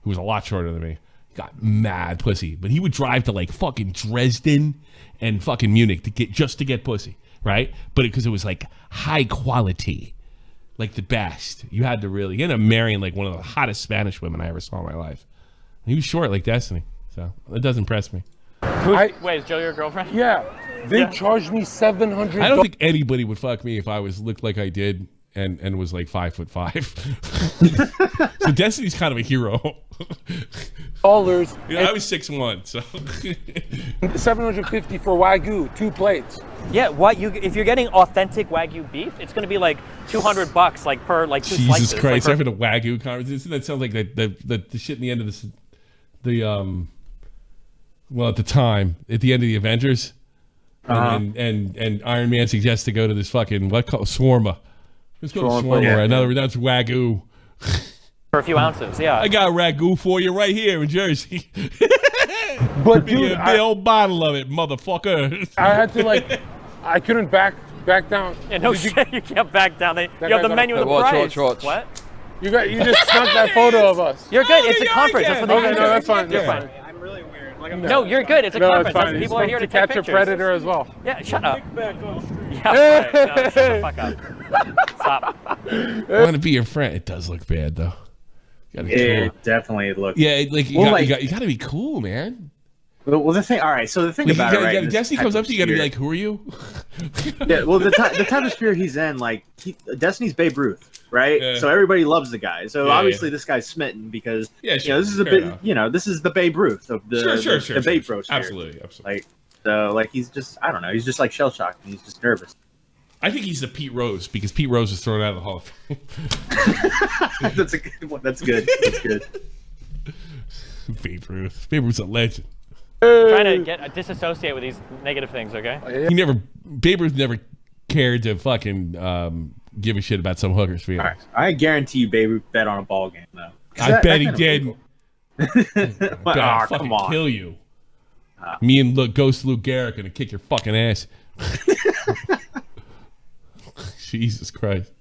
A: who was a lot shorter than me. Got mad pussy, but he would drive to like fucking Dresden and fucking Munich to get pussy, right? But because it was like high quality, like the best. You had to really. He ended up marrying like one of the hottest Spanish women I ever saw in my life. He was short like Destiny, so it does impress me.
L: Wait, is Joe your girlfriend?
N: Yeah. They charged me $700.
A: I don't think anybody would fuck me if I looked like I did and was like 5'5". So Destiny's kind of a hero.
N: Dollars.
A: Yeah, I was 6'1", so
N: $750 for Wagyu, 2 plates.
L: Yeah, if you're getting authentic Wagyu beef, it's gonna be like $200 like per like 2 slices.
A: Jesus Christ!
L: Like
A: I've had a Wagyu conversation. That sounds like the shit in the end of well, at the time, at the end of the Avengers, and Iron Man suggests to go to this fucking Swarma. Let's go to Swarma.
L: Yeah.
A: Right? Another that's Wagyu.
L: for a few ounces, yeah.
A: I got Ragu for you right here in Jersey.
N: But
A: Give me
N: dude,
A: a big old bottle of it, motherfucker.
N: I had to I couldn't back down.
L: Yeah, no shit, you can't back down. You have the menu and the
K: Watch,
L: price.
K: watch.
L: What?
N: You just snuck that photo of us.
L: You're good. It's a conference. That's what they
N: Okay,
L: do.
N: no, that's fine.
L: You're
N: That's
L: fine.
N: fine.
C: I'm really weird.
L: No, you're good. It's a conference.
N: That's fine.
L: People are here to
N: catch
L: take
N: a
L: pictures.
N: predator as well.
L: Yeah, shut up.
C: Back on the street.
L: Yeah, right. No, shut the fuck up. Stop.
A: I want to be your friend. It does look bad though. You gotta be cool.
J: It definitely looks.
A: Yeah, like you
J: Well,
A: got to be cool, man.
J: Well, the thing. All right. So the thing
A: Like,
J: about it, right?
A: Destiny comes up to you, you got to be like, "Who are you?"
J: Yeah. Well, the type of spirit he's in, like Destiny's Babe Ruth, right?
A: Yeah.
J: So everybody loves the guy. So
A: Yeah,
J: obviously this guy's smitten because
A: Yeah,
J: you know, this is a
A: fair
J: bit.
A: enough.
J: You know, this is the Babe Ruth of the
A: Sure,
J: the Babe Bro spirit.
A: Absolutely.
J: Like so, like he's just I don't know. He's just like shell shocked and he's just nervous.
A: I think he's the Pete Rose because Pete Rose was thrown out of the Hall of Fame.
J: That's a good one. That's good. That's good.
A: Babe Ruth. Babe Ruth's a legend.
L: Trying to disassociate with these negative things, okay?
A: Babe Ruth never cared to fucking give a shit about some hooker's feelings.
J: All right. I guarantee you Babe Ruth bet on a ball game though.
A: I bet he did. God, fucking
C: come on.
A: kill you. Me and Ghost Luke Garrett gonna kick your fucking ass. Jesus Christ.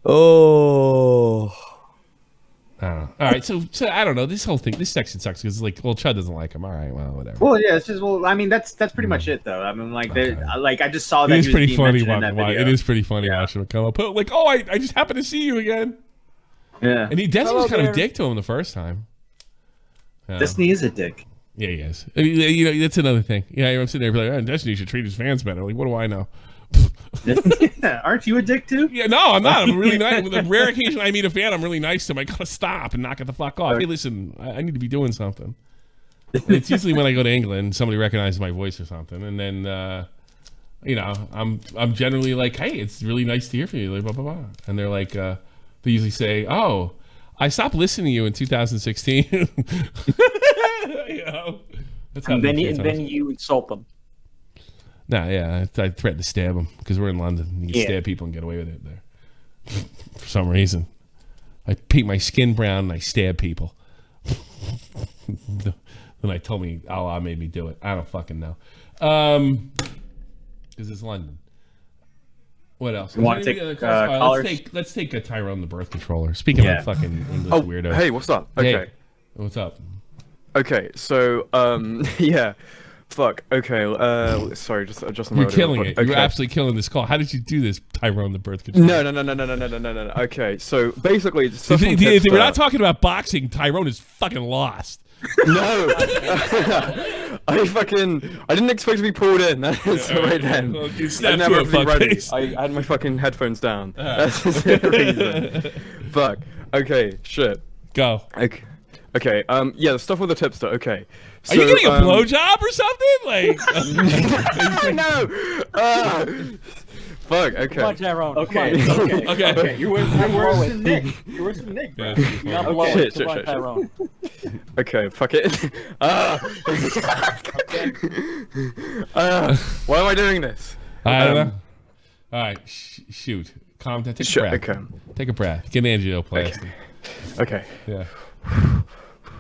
O: Oh.
A: I don't know. All right, so I don't know. This whole thing, this section sucks because like, well, Chud doesn't like him. All right, well, whatever.
J: Well, yeah, it's just I mean, that's pretty much it, though. I mean, like, like I just saw that.
A: It is pretty funny.
J: It
A: is pretty funny watching him come up. Like, oh, I just happened to see you again.
J: Yeah.
A: And Destiny was kind of a dick to him the first time.
C: Destiny is a dick.
A: Yeah, he is. I mean, you know, that's another thing. Yeah, I'm sitting there like, oh, Destiny should treat his fans better. Like, what do I know?
C: Aren't you a dick too?
A: Yeah, no, I'm not. I'm really nice. With a rare occasion I meet a fan, I'm really nice to him. I gotta stop and knock it the fuck off. Hey, listen, I need to be doing something. And it's usually when I go to England, somebody recognizes my voice or something, and then you know, I'm generally like, hey, it's really nice to hear from you, like, blah blah blah. And they're like, they usually say, oh, I stopped listening to you in 2016. You know, that's how.
D: And then you insult them.
A: Nah, yeah, I threatened to stab him because we're in London. You can stab people and get away with it there. For some reason. I paint my skin brown and I stab people. Then I told me Allah made me do it. I don't fucking know. Because it's London. What else?
C: You want to take callers?
A: Let's take a Tyrone the birth controller. Speaking of fucking English weirdo.
P: Hey, what's up? Okay.
A: Hey, what's up?
P: Okay, so yeah. Fuck. Okay. Sorry. Just adjust the.
A: You're killing it.
P: Okay.
A: You're absolutely killing this call. How did you do this, Tyrone the birth controller?
P: No. Okay. So basically,
A: we're not talking about boxing. Tyrone is fucking lost.
P: No. I didn't expect to be pulled in. That's right then.
A: Well, you
P: I never
A: to a
P: ready.
A: face.
P: I had my fucking headphones down. That's the reason. Fuck. Okay. Shit.
A: Go.
P: Okay. Yeah. The stuff with the tipster. Okay.
A: So, are you getting a blowjob or something? Like,
P: no. Fuck. Okay.
D: Come on, Tyrone.
C: Okay. You're worse than Nick. You're worse than Nick, bro.
P: Shit.
D: Tyrone.
P: Okay. Fuck it. Why am I doing this?
A: I don't know. All right. Shoot. Calm down. Take a breath. Okay. Take a breath. Get an angioplasty.
P: Okay.
A: Yeah.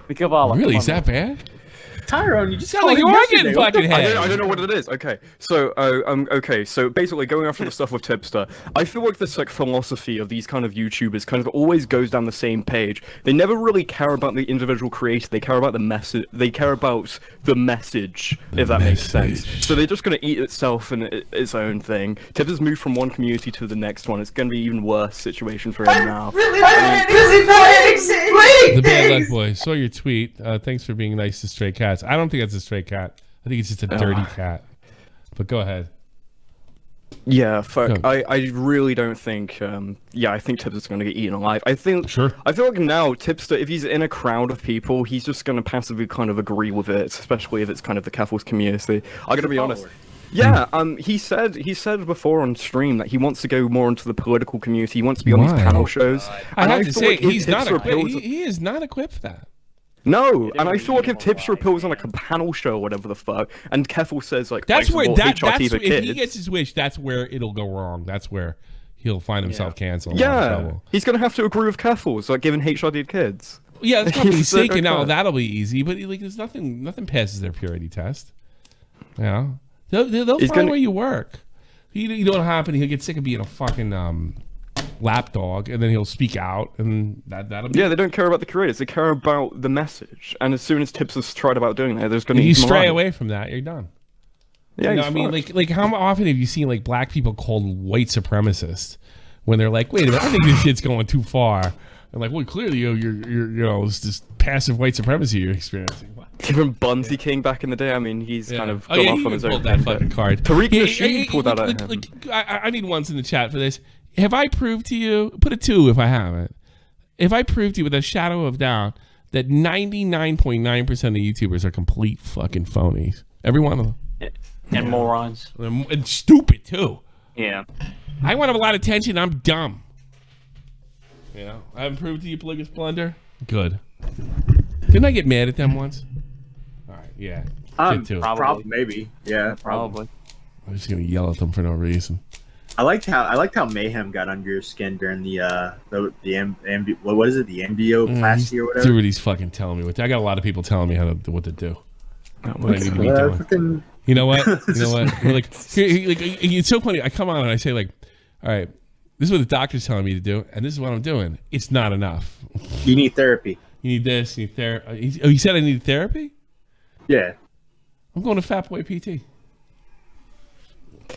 D: Really?
A: Is that bad?
C: Tyrone, you just
A: sound like you are getting fucking head.
P: I don't know what it is. Okay, so okay, so basically going after the stuff with Tipster, I feel like this like philosophy of these kind of YouTubers kind of always goes down the same page. They never really care about the individual creator. They care about the message. They care about the message, if that makes sense. So they're just gonna eat itself and its own thing. Tipster's moved from one community to the next one. It's gonna be even worse situation for him now.
E: Really bad. Please.
A: The Bad Luck Boy. Saw your tweet. Thanks for being nice to stray cats. I don't think that's a stray cat. I think it's just a dirty cat. But go ahead.
P: Yeah, fuck. I really don't think. Yeah, I think Tipster's gonna get eaten alive. I think.
A: Sure.
P: I feel like now Tipster, if he's in a crowd of people, he's just gonna passively kind of agree with it, especially if it's kind of the Keffles community. I gotta be honest. Yeah, he said before on stream that he wants to go more into the political community. He wants to be on these panel shows.
A: I have to say, he's not equipped. He is not equipped for that.
P: No, and I feel like if Tipster appeals on like a panel show or whatever the fuck, and Keffles says like
A: that's where
P: that's
A: if he gets his wish, that's where it'll go wrong. That's where he'll find himself canceled.
P: Yeah, he's gonna have to agree with Keffles, like giving HRD kids.
A: Yeah, that's not sake, and now that'll be easy. But like, there's nothing passes their purity test. You know, they'll find where you work. You know what happened? He'll get sick of being a fucking lapdog, and then he'll speak out, and that'll be.
P: Yeah, they don't care about the creators; they care about the message. And as soon as Tipster's tried about doing that, there's going to be.
A: If you stray away from that, you're done.
P: Yeah,
A: you know, I mean, like how often have you seen like black people called white supremacists when they're like, wait a minute, I think this shit's going too far. And like, well, clearly you're you know, it's this passive white supremacy you're experiencing.
P: Even Bunsy King back in the day, I mean, he's kind of gone off on his own.
A: That fucking card.
P: Tariq Nasheed pulled that out.
A: I need ones in the chat for this. Have I proved to you, put a 2 if I haven't, if I proved to you with a shadow of doubt that 99.9% of YouTubers are complete fucking phonies? Every one of them.
D: And morons.
A: And stupid, too.
D: Yeah.
A: I want a lot of attention. I'm dumb. You know, I haven't proved to you, Polygus Blunder. Good. Didn't I get mad at them once? All right, yeah.
C: Probably, maybe. Yeah, probably.
A: I'm just going to yell at them for no reason.
J: I liked how Mayhem got under your skin during the what is it, the MBO or whatever.
A: Dude, he's fucking telling me what. I got a lot of people telling me what to do. What I need to be doing. You know what? You know what? Like, it's so funny. I come on and I say like, all right, this is what the doctor's telling me to do, and this is what I'm doing. It's not enough.
J: You need therapy.
A: You need this. You need therapy. Oh, you said I need therapy?
J: Yeah.
A: I'm going to Fat Boy PT.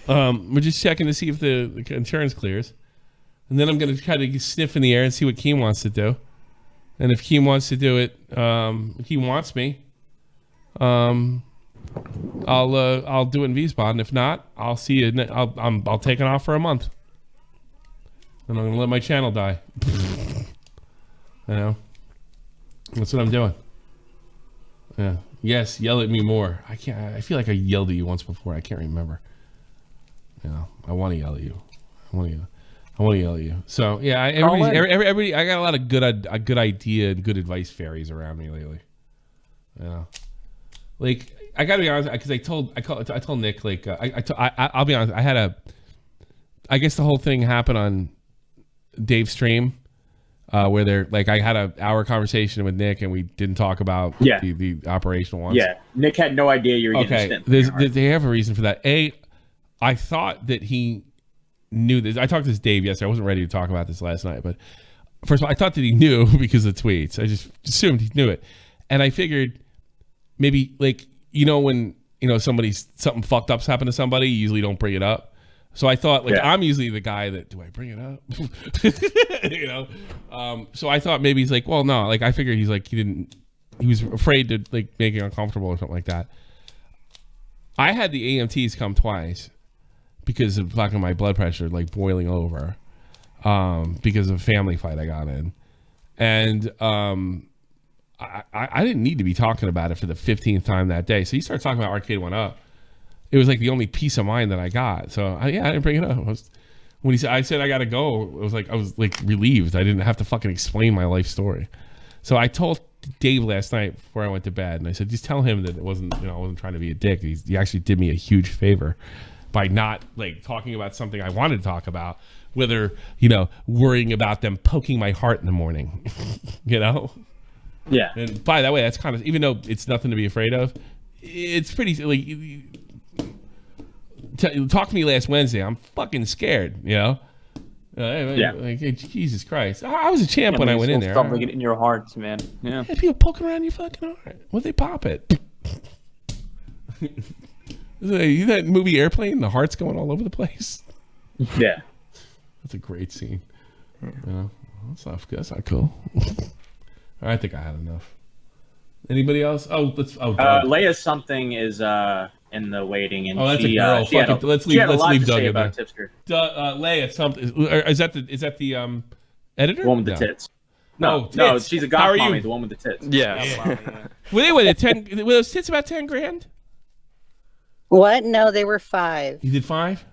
A: We're just checking to see if the insurance clears, and then I'm going to try to sniff in the air and see what Keem wants to do. And if Keem wants to do it, if he wants me, I'll do it in V-Spot, and if not, I'll see you. I'll take it off for a month, and I'm gonna let my channel die. You know, that's what I'm doing. Yeah. Yes. Yell at me more. I can't. I feel like I yelled at you once before. I can't remember. You know, I want to yell at you. I want to yell at you. So yeah, everybody. I got a lot of good idea and good advice fairies around me lately. Yeah. Like, I gotta be honest, because I told Nick, like, I'll be honest, I guess the whole thing happened on Dave's stream, where I had an hour conversation with Nick and we didn't talk about the operational ones.
J: Yeah, Nick had no idea you were getting
A: sent. They have a reason for that. I thought that he knew this. I talked to Dave yesterday. I wasn't ready to talk about this last night, but first of all, I thought that he knew because of the tweets. I just assumed he knew it. And I figured maybe, like, when something fucked up's happened to somebody, you usually don't bring it up. So I thought, like, I'm usually the guy that, do I bring it up? So I thought maybe he's like, well, no, like, I figured he's like, he was afraid to, like, make it uncomfortable or something like that. I had the AMTs come twice because of fucking my blood pressure, like, boiling over, because of a family fight I got in. And, I didn't need to be talking about it for the 15th time that day. So he started talking about Arcade 1 Up. It was like the only peace of mind that I got. So I didn't bring it up. When I said I gotta go, I was relieved. I didn't have to fucking explain my life story. So I told Dave last night before I went to bed, and I said, just tell him that it wasn't, I wasn't trying to be a dick. He actually did me a huge favor by not, like, talking about something I wanted to talk about, whether, worrying about them poking my heart in the morning, Yeah. And by that way, that's kind of, even though it's nothing to be afraid of, it's pretty, like, talk to me last Wednesday. I'm fucking scared, Like, Jesus Christ. I was a champ when I went in there.
D: Something in your hearts, man. Yeah.
A: People poking around your fucking heart. What they pop it? You that movie Airplane? The heart's going all over the place.
J: Yeah.
A: That's a great scene. That's not cool. I think I had enough. Anybody else?
J: Leia something is in the waiting, and
A: that's a girl. Let's leave Doug in there.
J: Tipster.
A: Leia something. Is that the editor?
J: The one with the tits. No, she's a goth mommy. The one with the tits.
P: Yeah.
A: Were they were those tits about 10 grand?
O: What? No, they were 5.
A: You did 5?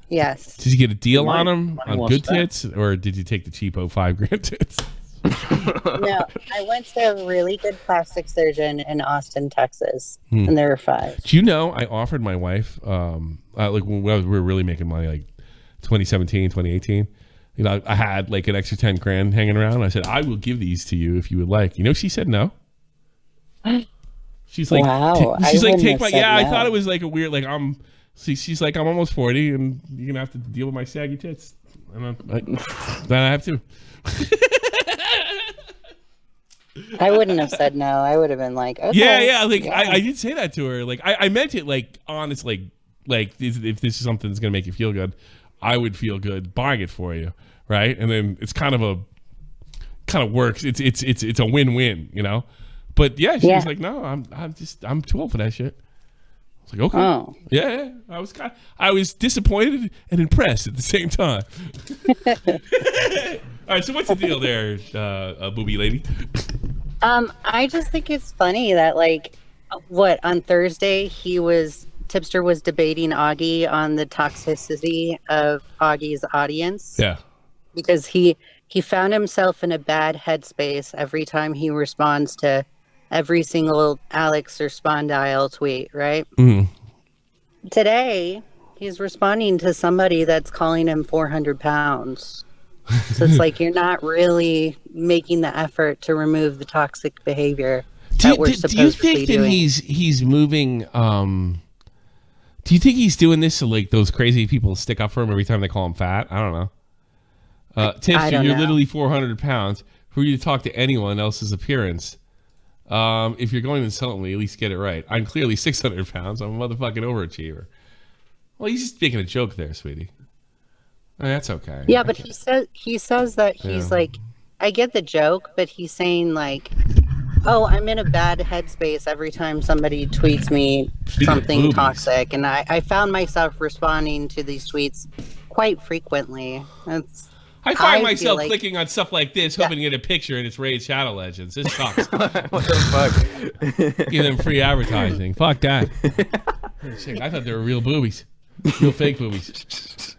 O: Yes.
A: Did you get a deal on them on good tits, or did you take the cheapo 5 grand tits?
O: No, I went to a really good plastic surgeon in Austin, Texas, and there were 5.
A: Do you know, I offered my wife, like when we were really making money, like 2017, 2018, I had like an extra 10 grand hanging around. I said, I will give these to you if you would like. She said no. She's like,
O: wow.
A: She's like, take my, no. I thought it was like a weird, like, she's like, I'm almost 40 and you're going to have to deal with my saggy tits. And then I have to.
O: I wouldn't have said no. I would have been like, okay.
A: Yeah. Like, I did say that to her. Like, I meant it, like, honestly, like, if this is something that's going to make you feel good, I would feel good buying it for you. Right. And then it's kind of works. It's a win-win, But yeah, she was like, no, I'm too old for that shit. I was like, okay.
O: Oh.
A: Yeah. I was disappointed and impressed at the same time. All right, so what's the deal there, booby lady?
O: I just think it's funny that, like, on Thursday Tipster was debating Augie on the toxicity of Augie's audience.
A: Yeah.
O: Because he found himself in a bad headspace every time he responds to every single Alex or Spondyle tweet, right?
A: Mm-hmm.
O: Today, He's responding to somebody that's calling him 400 pounds. So it's like you're not really making the effort to remove the toxic behavior that we're supposed to be doing.
A: Do you think that he's moving? Do you think he's doing this so like those crazy people stick up for him every time they call him fat? I don't know. Tipster, you're literally 400 pounds. For you to talk to anyone else's appearance, if you're going to insult me, at least get it right. I'm clearly 600 pounds. I'm a motherfucking overachiever. Well, he's just making a joke there, sweetie. I mean, that's okay.
O: Yeah, but he says that he's like, I get the joke, but he's saying like, oh, I'm in a bad headspace every time somebody tweets me something toxic, and I found myself responding to these tweets quite frequently.
A: I find myself clicking on stuff like this, hoping to get a picture, and it's Raid Shadow Legends. This sucks.
P: What the fuck?
A: Give them free advertising. Fuck that. Shit, I thought they were real boobies. Real fake boobies.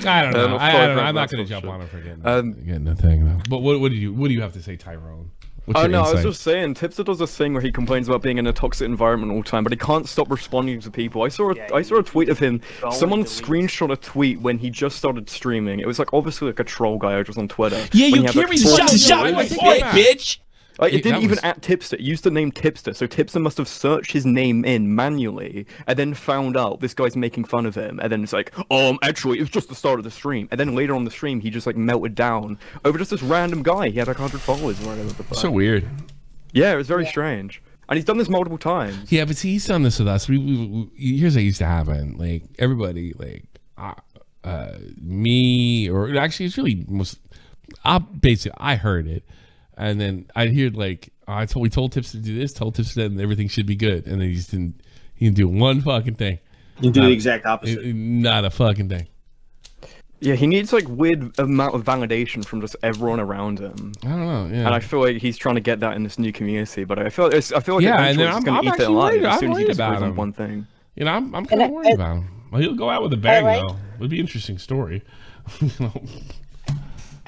A: I don't know. I'm not going to jump on him for getting the thing. But what do you have to say, Tyrone?
P: Oh no, I was just saying, Tipster does this thing where he complains about being in a toxic environment all the time, but he can't stop responding to people. I saw a tweet of him. Someone screenshot a tweet when he just started streaming. It was like obviously like a troll guy just on Twitter.
A: Yeah, you can't be shut my point, bitch.
P: It didn't even at Tipster. It used the name Tipster, so Tipster must have searched his name in manually, and then found out this guy's making fun of him, and then it's like, actually, it was just the start of the stream. And then later on the stream, he just like melted down over just this random guy. He had like 100 followers or whatever the fuck.
A: So weird.
P: Yeah, it was very strange. And he's done this multiple times.
A: Yeah, but see, he's done this with us. Here's what used to happen. Like, everybody, like, me, or actually, it's really most, I heard it. And then I hear like we told Tipster to do this, told Tipster that, and everything should be good. And then he didn't do one fucking thing.
J: You do the exact opposite.
A: Not a fucking thing.
P: Yeah, he needs like weird amount of validation from just everyone around him.
A: I don't know. Yeah.
P: And I feel like he's trying to get that in this new community. But I feel like
A: yeah, and then
P: he's going to eat it alive as soon as he
A: worried
P: just
A: about him.
P: One thing.
A: You know, I'm kind of worried about him. Well, he'll go out with a bang though. It'll be an interesting story.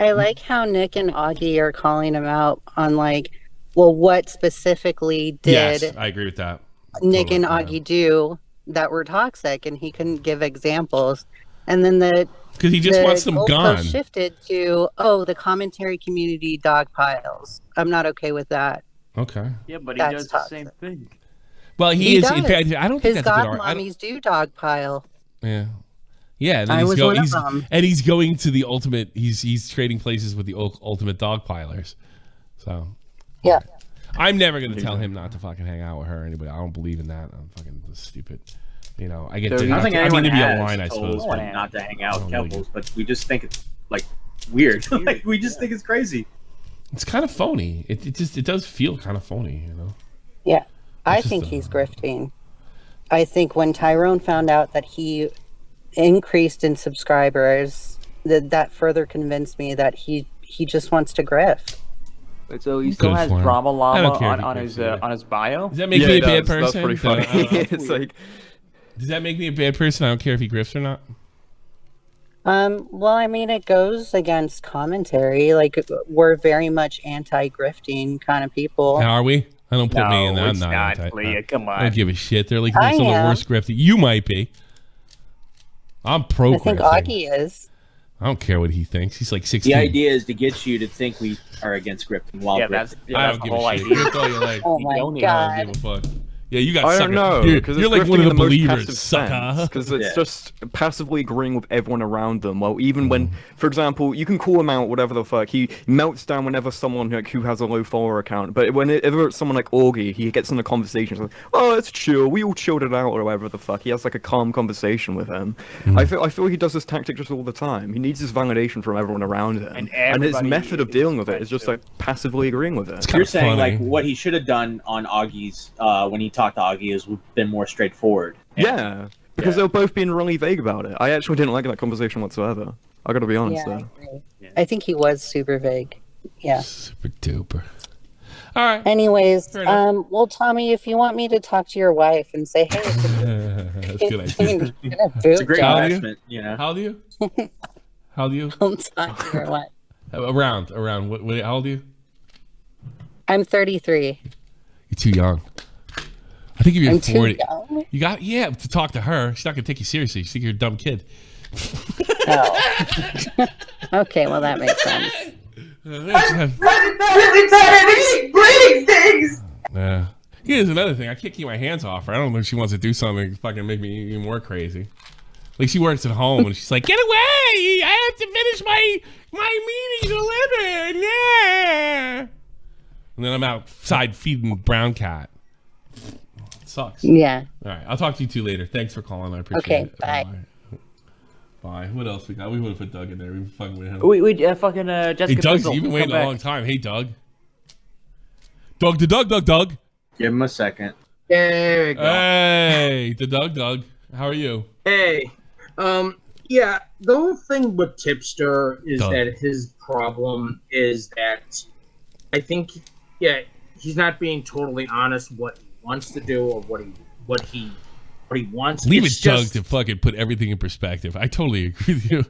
O: I like how Nick and Augie are calling him out on like, well, what specifically did
A: yes, I agree with that.
O: Nick and Augie do that were toxic, and he couldn't give examples. And then
A: because he just wants them gone.
O: Shifted to the commentary community dog piles. I'm not okay with that.
A: Okay.
D: Yeah, but he does the same thing.
A: Well, he is. In fact, I don't think
O: his
A: that's
O: god
A: a good argument.
O: mommies do dog pile.
A: Yeah. Yeah, and then he's going to the ultimate. He's trading places with the ultimate dog pilers. So
O: yeah,
A: I'm never going to tell him not to fucking hang out with her or anybody. I don't believe in that. I'm fucking stupid. You know, I get.
J: I don't think anyone
A: to be
J: has
A: a line, I suppose,
J: told him not to hang out with Keffles, but we just think it's like weird. Like we just think it's crazy.
A: It's kind of phony. It does feel kind of phony, you know.
O: Yeah, I think he's grifting. I think when Tyrone found out that he increased in subscribers, that further convinced me that he just wants to grift.
D: So he still has drama llama on his bio.
A: Does that make me a bad person?
P: That's pretty funny. It's like,
A: does that make me a bad person? I don't care if he grifts or not.
O: Well, I mean, it goes against commentary. Like, we're very much anti-grifting kind of people.
A: Are we? I don't put me in that.
D: I'm not anti. Come on.
A: I don't give a shit. They're like some of the worst grifting. You might be. I'm pro.
O: I think Augie is.
A: I don't care what he thinks. He's like 16.
J: The idea is to get you to think we are against grifting while grifting.
A: I don't give a shit. Grift all you like.
O: Oh my god.
A: I don't give a fuck. Yeah, you got.
P: I don't know,
A: you're like one of the believers, sucker.
P: Because it's just passively agreeing with everyone around them. Well, even when, for example, you can call him out, whatever the fuck. He melts down whenever someone like who has a low follower account. But whenever it's someone like Augie, he gets in a conversation. It's like, oh, it's chill. We all chilled it out, or whatever the fuck. He has like a calm conversation with him. I feel he does this tactic just all the time. He needs his validation from everyone around him, and his method of dealing with it is just like passively agreeing with it.
J: You're saying like what he should have done on Augie's when he talked to Augie is been more straightforward.
P: Yeah, because they were both being really vague about it. I actually didn't like that conversation whatsoever. I gotta be honest there.
O: I think he was super vague. Yeah.
A: Super duper. All right.
O: Anyways, well, Tommy, if you want me to talk to your wife and say, hey,
A: that's a good idea.
J: It's a great investment, you know.
A: How old are you? How old are you?
O: I'll talk to your wife.
A: Around. What? How old are you?
O: I'm 33.
A: You're too young. I think if you're 40, You got to talk to her. She's not gonna take you seriously. She think you're a dumb kid.
O: Oh. Okay, well that makes sense.
E: I'm really bad at explaining things.
A: Yeah. Here's another thing. I can't keep my hands off her. I don't know if she wants to do something to fucking make me even more crazy. Like she works at home and she's like, "Get away! I have to finish my meeting to 11." Yeah. And then I'm outside feeding brown cat. It sucks.
O: Yeah.
A: All right. I'll talk to you two later. Thanks for calling. I appreciate it.
O: Bye.
A: Bye. What else we got? We would have put Doug in there. We fucking with him.
D: We fucking Jessica.
A: Hey, Doug's
D: Pizzle,
A: you've been waiting
D: come
A: a
D: back.
A: long time. Hey, Doug. Doug.
J: Give him a second.
Q: There we go.
A: Hey, the Doug. How are you?
Q: Hey, yeah, the whole thing with Tipster is
A: Doug.
Q: that his problem is that I think, yeah, he's not being totally honest what he wants to do or what he wants.
A: Leave
Q: It's
A: it, Doug,
Q: just-
A: to fucking put everything in perspective. I totally agree with you.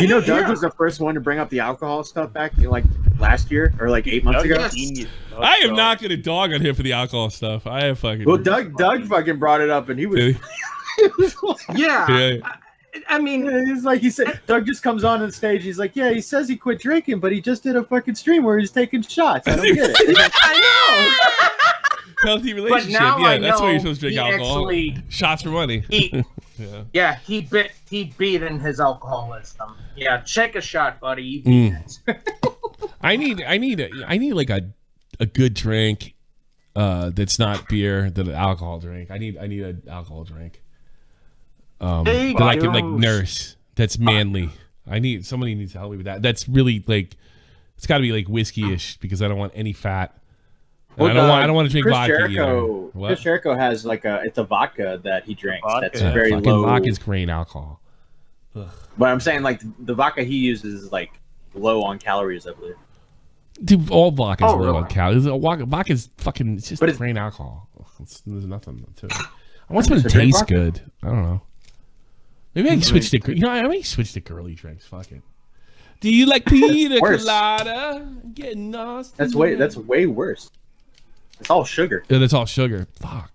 J: You know, Doug was the first one to bring up the alcohol stuff back like last year or like 8 months ago.
A: I am not going to dog on him for the alcohol stuff. I have fucking.
J: Well, Doug fucking brought it up, and he was.
Q: Yeah. I mean,
J: it's like he said. Doug just comes on the stage. He's like, "Yeah, he says he quit drinking, but he just did a fucking stream where he's taking shots. I don't get it." He's like,
Q: I
A: Healthy relationship.
Q: now
A: Yeah,
Q: I
A: that's why
Q: know
A: you're supposed to drink
Q: he
A: alcohol.
Q: actually-
A: Shots for money. Yeah.
Q: Yeah, he beat in his alcoholism. Yeah, check a shot, buddy. You beat it.
A: I need like a good drink that's not beer, that an alcohol drink. I need an alcohol drink. That I can like nurse. That's manly. Somebody needs to help me with that. That's really like, it's got to be like whiskey-ish because I don't want any fat. And I don't want to drink
J: Chris
A: vodka
J: Jericho,
A: either.
J: Chris Jericho has like it's a vodka that he drinks that's
A: Yeah,
J: very
A: fucking
J: low.
A: vodka's grain alcohol. Ugh.
J: But I'm saying like the vodka he uses is like low on calories, I believe.
A: Dude, all vodka's
J: Oh,
A: low
J: really?
A: on calories. Vodka's fucking, it's just grain alcohol. There's nothing to it. I want something to
J: drink
A: taste
J: vodka?
A: good. I don't know. Maybe I can switch to, I may switch to girly drinks. Fuck it. Do you like pina
J: Worse.
A: colada? Getting nasty.
J: That's way worse. It's all sugar.
A: Yeah, that's all sugar. Fuck.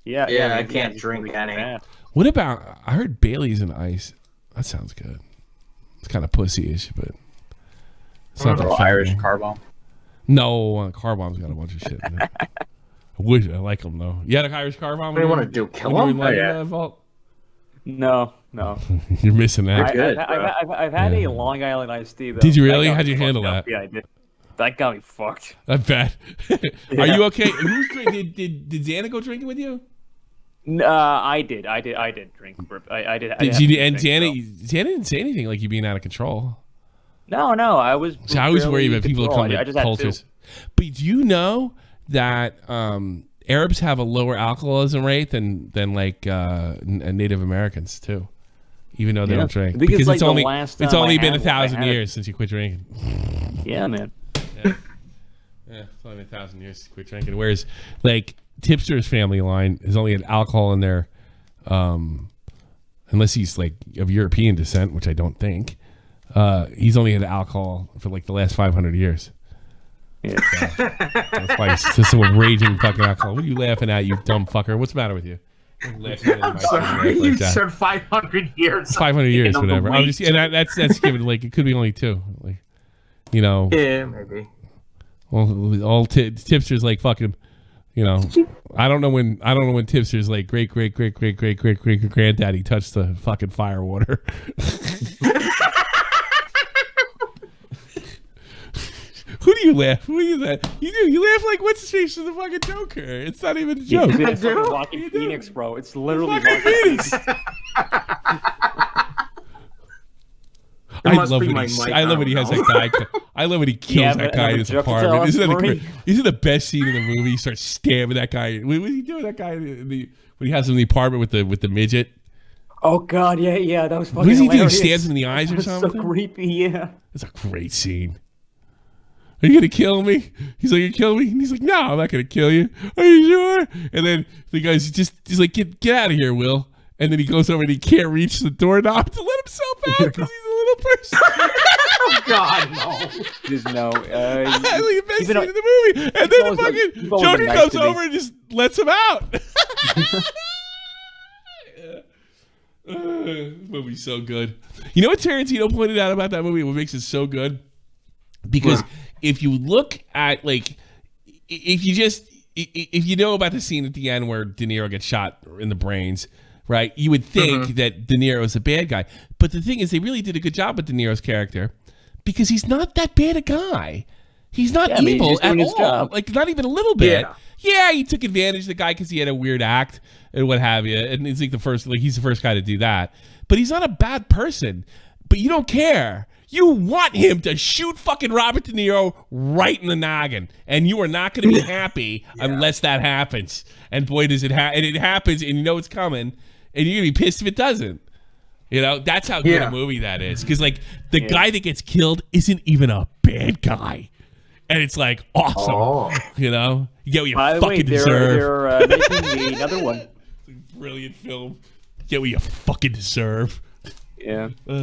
Q: Yeah, I can't drink any.
A: What about, I heard Bailey's and ice. That sounds good. It's kind of pussy-ish, but it's not that
J: Irish
A: fat.
J: car bomb.
A: No, car bomb's got a bunch of shit in it. I like them though. You had an Irish car bomb?
Q: What do you want to do? Kill him?
A: Vault?
D: No.
A: You're missing that.
D: I've had a Long Island iced tea though.
A: Did you
D: That
A: really?
D: got
A: How'd
D: me
A: you handle
D: fucked up.
A: that?
D: Yeah, I did. That got me fucked.
A: I bet. Are you okay? Did Xana go drinking with you?
D: I did drink. I did.
A: Did you? And Xana didn't say anything like you being out of control.
D: No, I was.
A: So I was worried
D: barely
A: about people
D: control.
A: coming
D: I
A: to
D: just had
A: cultures.
D: two.
A: But do you know that Arabs have a lower alcoholism rate than like Native Americans too, even though they don't drink
D: Because, like,
A: it's
D: the
A: only
D: last
A: it's
D: time
A: only
D: I
A: been
D: had
A: 1,000
D: one, I had
A: years since you quit drinking.
D: Yeah, man.
A: Yeah, it's only been 1,000 years since you quit drinking. Whereas like Tipster's family line has only had alcohol in there, unless he's like of European descent, which I don't think. He's only had alcohol for like the last 500 years.
D: Yeah.
A: So, that's why he's just a raging fucking alcohol. What are you laughing at, you dumb fucker? What's the matter with you?
Q: Sorry, you said 500 years.
A: 500 years,
Q: Speaking of the
A: whatever. I'm
Q: weight.
A: just, and that's given like it could be only two. Like, you know.
Q: Yeah, maybe.
A: All Tipster's like fucking. You know, I don't know when Tipster's like great granddaddy touched the fucking fire water. Who do you laugh? Who do you laugh? You do. You laugh like what's his face is the fucking Joker. It's not even a joke.
D: Yeah, it's fucking Walking Phoenix, bro. It's literally
A: Fucking
D: Walking
A: Phoenix. I love when he has that guy. I love when he kills that guy in his apartment. Isn't that the best scene in the movie? He starts stabbing that guy. What was he doing? That guy when he has him in the apartment with the midget.
D: Oh god, yeah, that was fucking.
A: What does he do? He
D: hilarious.
A: stabs him in the eyes or
D: That's
A: something?
D: So creepy, yeah.
A: It's a great scene. Are you gonna kill me? He's like, you kill me? And he's like, no, I'm not gonna kill you. Are you sure? And then the guy's he's like, get out of here, Will. And then he goes over and he can't reach the doorknob to let himself out because he's a little person.
Q: Oh God, no!
D: Just no.
A: That's like the best scene in the movie. And then the fucking Joker comes over and just lets him out. Movie's so good. You know what Tarantino pointed out about that movie? What makes it so good? Because if you look at if you know about the scene at the end where De Niro gets shot in the brains, right? You would think that De Niro is a bad guy, but the thing is, they really did a good job with De Niro's character because he's not that bad a guy. He's not evil at all. Like not even a little bit. Yeah, he took advantage of the guy because he had a weird act and what have you, and he's he's the first guy to do that. But he's not a bad person. But you don't care. You want him to shoot fucking Robert De Niro right in the noggin, and you are not going to be happy unless that happens. And boy, does it happen! And it happens, and you know it's coming, and you're going to be pissed if it doesn't. You know, that's how good a movie that is. Because the guy that gets killed isn't even a bad guy. And it's awesome, you know. You get what you fucking deserve.
D: They're making another one.
A: It's a brilliant film. You get what you fucking deserve.
D: Yeah.
A: All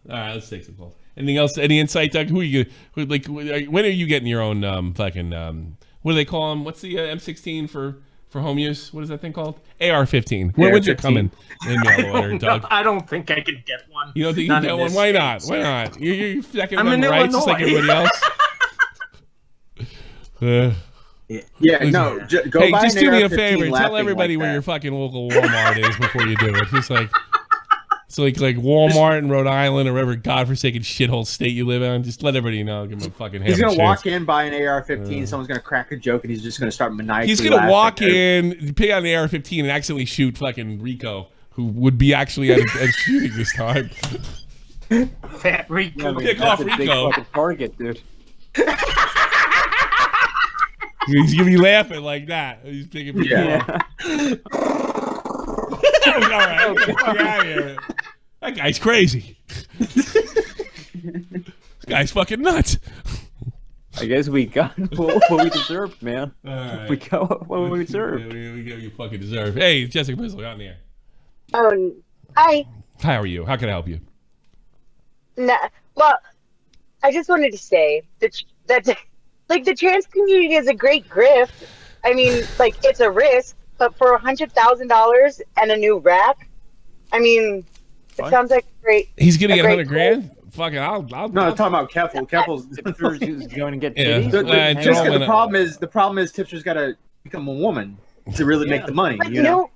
A: right, let's take some calls. Anything else? Any insight, Doug? Who are you? When are you getting your own fucking? What do they call them? What's the M16 for home use? What is that thing called? AR-15. When's it coming in mail order, Doug?
Q: I don't think I could get one.
A: You don't think you can get one? Why not? Why not? You're second amendment rights just like everybody else.
C: No. Go
A: hey,
C: buy
A: just
C: an
A: do me a
C: AR-15
A: favor. Tell
C: laughing
A: everybody
C: like
A: where
C: that.
A: your fucking local Walmart is before you do it. Just it's like Walmart in Rhode Island or whatever godforsaken shithole state you live in. Just let everybody know. Give him a fucking.
C: He's gonna walk in, buy an AR-15. Someone's gonna crack a joke, and he's just gonna start maniacally.
A: He's gonna walk in, pick out an AR-15, and accidentally shoot fucking Rico, who would be actually at shooting this time.
Q: Fat Rico.
A: Pick off Rico.
D: Target, dude.
A: He's gonna be laughing like that. He's picking people off. All right, get the fuck out of here. That guy's crazy. This guy's fucking nuts.
D: I guess we got what we deserved, man.
A: All right.
D: We got what we deserved.
A: We get what you fucking deserve. Hey, Jessica Bizzle, out in the air.
R: Hi.
A: How are you? How can I help you?
R: Well, I just wanted to say that the trans community is a great grift. I mean, it's a risk, but for $100,000 and a new rack, I mean, it sounds like great.
A: He's gonna get $100,000. Fucking, I'll.
C: No, I'm talking about Keffles.
D: Tipster's going to get.
C: The problem is Tipster's got to become a woman to really make the money.
R: But
C: you know.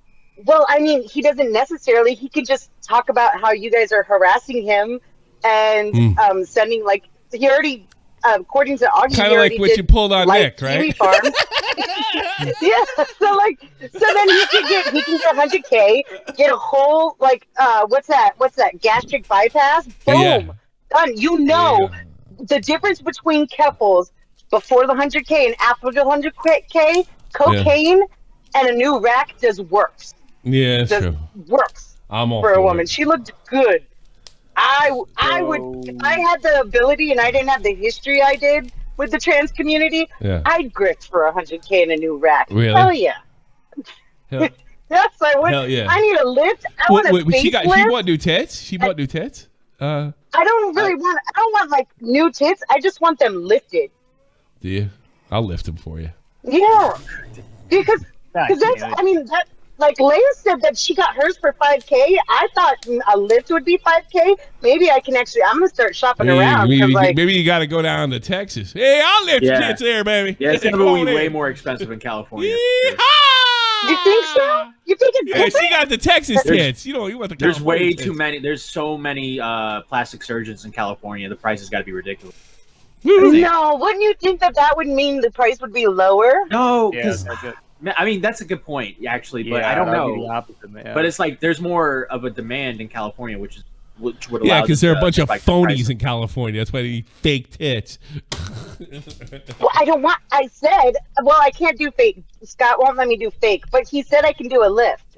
R: Well, I mean, he doesn't necessarily. He could just talk about how you guys are harassing him and sending he already. According to Augie,
A: kind of like what you pulled on Nick, right?
R: Yeah, so then he can get $100K, get a whole what's that gastric bypass? Boom, done. You know the difference between Keffles before the $100K and after the $100K, cocaine and a new rack just works.
A: Yeah, that's true.
R: Works
A: I'm all
R: for a woman.
A: it.
R: She looked good. I would, if I had the ability and I didn't have the history I did with the trans community, I'd grift for $100K and a new rack.
A: Really?
R: Hell yeah. Yes, I would.
A: Hell yeah.
R: I need a lift. I want a
A: she
R: facelift.
A: bought new tits. She bought new tits.
R: I don't want new tits. I just want them lifted.
A: Do you? I'll lift them for you.
R: Yeah, because that's that. Leia said that she got hers for $5K. I thought a lift would be $5K. Maybe I can actually. I'm gonna start shopping around.
A: Maybe you got to go down to Texas. Hey, I'll lift your tits there, baby.
C: Yeah, it's gonna be way more expensive in California.
R: You think so? You think it's different?
A: She got the Texas tits. You want the.
C: There's
A: California
C: way
A: tits.
C: too many. There's so many plastic surgeons in California. The price has got to be ridiculous.
R: No, wouldn't you think that would mean the price would be lower?
C: No, because I mean that's a good point actually, but I don't know. But it's there's more of a demand in California, which would allow.
A: Yeah, because there are a bunch of phonies in California. That's why they eat fake tits.
R: Well, I don't want. I said, well, I can't do fake. Scott won't let me do fake, but he said I can do a lift.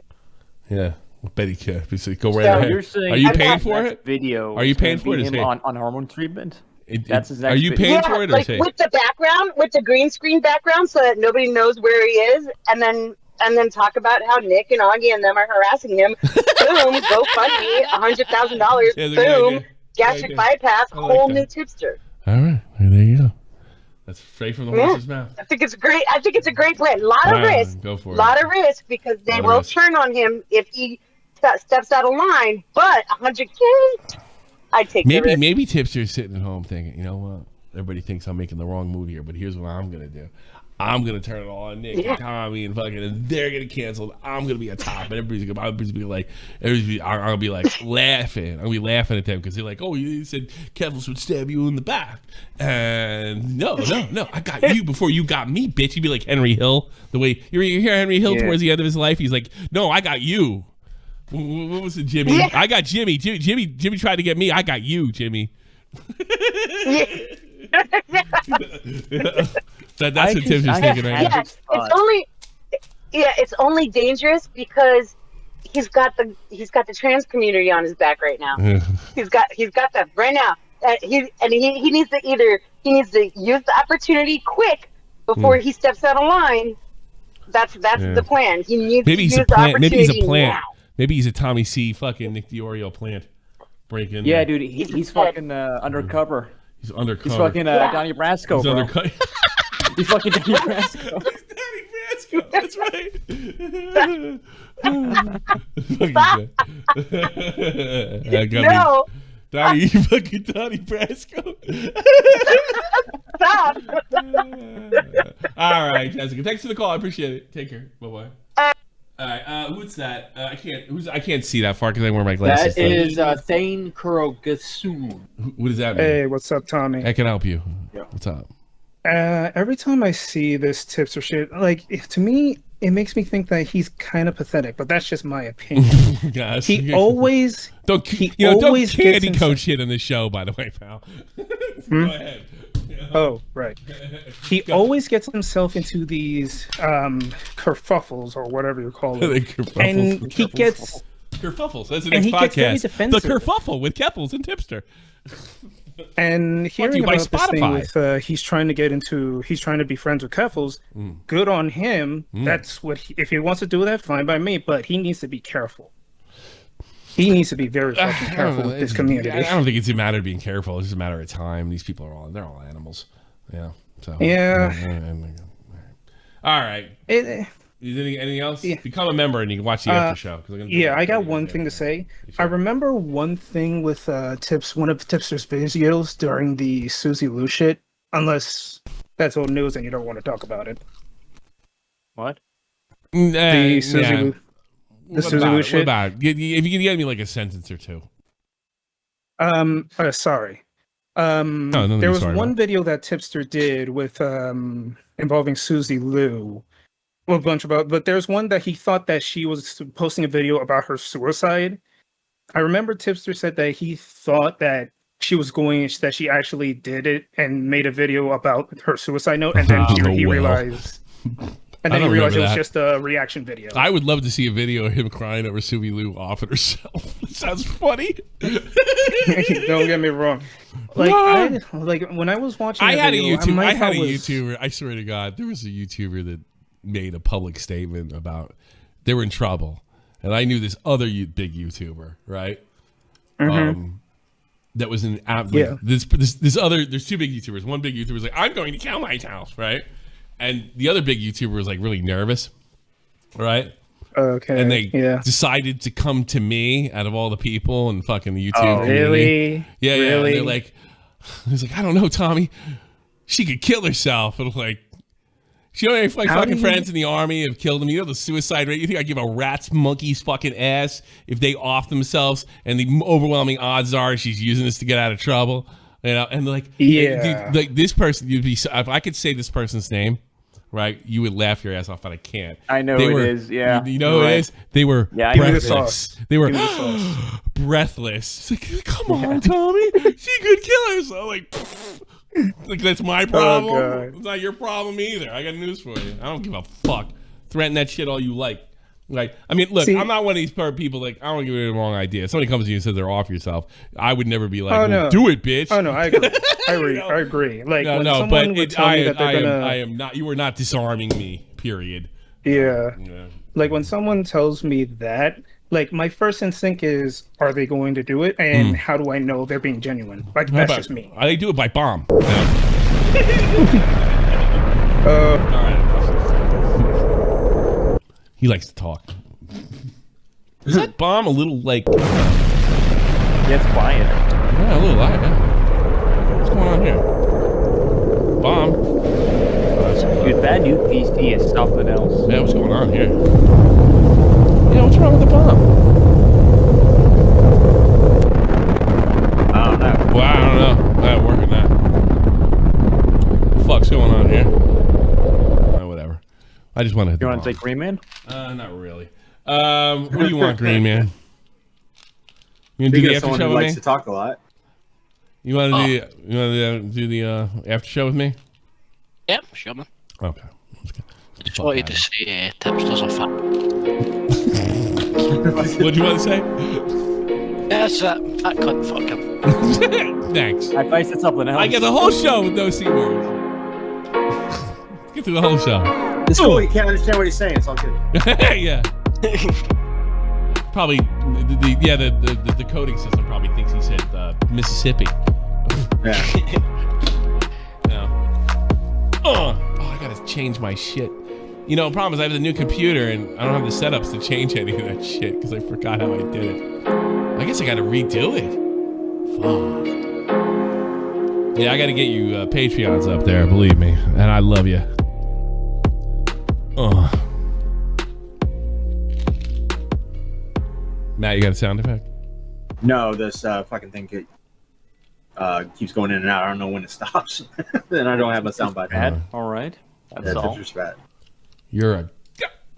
A: Yeah, I bet he can. Go right
D: So
A: ahead.
D: you're saying
A: are you paying for it?
D: Video.
A: Are you paying for it?
D: Him on hormone treatment? That's his
A: Are you paying for it or
R: with the background, with the green screen background, so that nobody knows where he is, and then talk about how Nick and Augie and them are harassing him. Boom, GoFundMe, $100,000. Boom, gastric bypass, whole new tipster.
A: All right, there you go. That's straight from the horse's mouth.
R: I think it's a great plan. Lot of risk.
A: Go for it.
R: Lot of risk because they will turn on him if he steps out of line, but 100K, I take the risk.
A: Maybe Tipster's sitting at home thinking, you know what? Everybody thinks I'm making the wrong move here, but here's what I'm gonna do. I'm gonna turn it all on Nick and Tommy and fucking, and they're gonna cancel. I'm gonna be a top, and everybody's gonna be like, I'm gonna be like laughing. I'm gonna be laughing at them because they're like, oh, you said Keffles would stab you in the back, and no, I got you before you got me, bitch. You'd be like Henry Hill. The way you hear Henry Hill towards the end of his life, he's like, no, I got you. What was it, Jimmy? Yeah. I got Jimmy. Jimmy tried to get me. I got you, Jimmy. That's what Tim's thinking right now.
R: It's only dangerous because he's got the trans community on his back right now. he's got that right now. He needs to use the opportunity quick before he steps out of line. That's the plan. He needs to use the opportunity. Maybe he's a plant. Now.
A: Maybe he's a Tommy C. fucking Nick DiOrio plant. Breaking.
D: Yeah, dude, he's fucking undercover.
A: He's undercover.
D: He's fucking Donnie Brasco,
A: he's
D: bro. He's fucking Donnie Brasco.
A: That's right.
R: No.
A: Donnie, you fucking Donnie Brasco.
R: Stop.
A: All right, Jessica. Thanks for the call. I appreciate it. Take care. Bye-bye. All right, what's that? I can't see that far because I wear my glasses.
I: That is Thane Kurogasun.
A: What does that mean?
S: Hey, what's up, Tommy?
A: I can help you. Yeah. What's up?
S: Every time I see this Tipster shit, like, to me, it makes me think that he's kind of pathetic, but that's just my opinion.
A: Gosh.
S: He always
A: don't candy coach shit on this show, by the way, pal. Go ahead.
S: Oh, right. He always gets himself into these kerfuffles or whatever you call it. And he gets
A: kerfuffles. That's the next podcast. The Kerfuffle with Keffles and Tipster.
S: And hearing about this thing with he's trying to be friends with Keffles, good on him. That's what if he wants to do that, fine by me. But he needs to be careful. He needs to be very fucking careful with this community.
A: I don't think it's a matter of being careful. It's just a matter of time. These people are they're all animals. Yeah. So all right. Anything else? Yeah. Become a member and you can watch the after show.
S: I got one thing to say. I remember one thing with one of Tipster's videos during the Susie Lou shit. Unless that's old news and you don't want to talk about it.
D: What?
S: The Susie Lou.
A: The Susie Lou shit. What about it? If you can get me like a sentence or two.
S: Sorry. There was one video that Tipster did with involving Susie Lou. Well, but there's one that he thought that she was posting a video about her suicide. I remember Tipster said that he thought that she actually did it and made a video about her suicide note, and then he realized. And then he realized it was just a reaction video.
A: I would love to see a video of him crying over Susie Lou off at herself. It sounds funny.
S: Don't get me wrong. When I was watching,
A: I had a YouTuber. I swear to God, there was a YouTuber that made a public statement about they were in trouble, and I knew this other big YouTuber, right? That was in this other. There's two big YouTubers. One big YouTuber was like, "I'm going to kill myself," right? And the other big YouTuber was like really nervous, right?
S: Okay.
A: And they decided to come to me out of all the people and fucking the YouTube community.
S: Really?
A: Yeah. And they're like, he's like, I don't know, Tommy. She could kill herself. And I'm like, she only like fucking friends in the army have killed him. You know the suicide rate? You think I give a rat's monkey's fucking ass if they off themselves? And the overwhelming odds are she's using this to get out of trouble. You know, and like, dude, like this person, you'd be. If I could say this person's name, right, you would laugh your ass off, but I can't.
D: I know who it is. Yeah,
A: you know who it is. They were breathless. They were breathless. It's like, come on, Tommy, she could kill herself. Like that's my problem. It's not your problem either. I got news for you. I don't give a fuck. Threaten that shit all you like. Like, I mean, look, I'm not one of these people, like, I don't want to give you the wrong idea. If somebody comes to you and says they're off yourself, I would never be like, do it, bitch.
S: Oh, no, I agree. I agree. Like, when someone would tell me that they're gonna...
A: I am not, you are not disarming me, period.
S: Yeah. Like, when someone tells me that, like, my first instinct is, are they going to do it? And how do I know they're being genuine? Like, that's just me.
A: They do it by bomb.
S: All right.
A: He likes to talk. Is that bomb a little like?
D: Yeah, it's quiet.
A: Yeah, a little light. Yeah. What's going on here? Bomb.
D: Dude, that new PC is something else.
A: Yeah, what's going on here? Yeah, what's wrong with the bomb?
J: I don't know.
A: Well, I don't know. Not working that. What the fuck's going on here? Whatever. I just want to.
D: You want to take Green Man?
A: Not really. What do you want, Green Man? You want to do the after show with me?
J: Likes to talk a lot.
A: You want to do the after show with me?
T: Yep, sure, man.
A: Okay.
T: Just wanted to say Tipster's a fat.
A: What do you want to say?
T: Yes, fat cunt, fuck him.
A: Thanks.
D: I said something else.
A: I get the whole show with no C words. Get through the whole show.
J: It's cool. You can't understand what he's saying. It's all good.
A: Yeah. Probably the decoding system probably thinks he said Mississippi.
J: Yeah.
A: Oh, I gotta change my shit. You know, the problem is I have the new computer and I don't have the setups to change any of that shit because I forgot how I did it. I guess I gotta redo it. Fuck. Yeah, I gotta get you Patreons up there, believe me. And I love you. Oh. Matt, you got a sound effect?
J: No, this fucking thing keeps going in and out. I don't know when it stops. Then I don't have a soundbite.
D: All right.
J: That's all. Fat.
A: You're a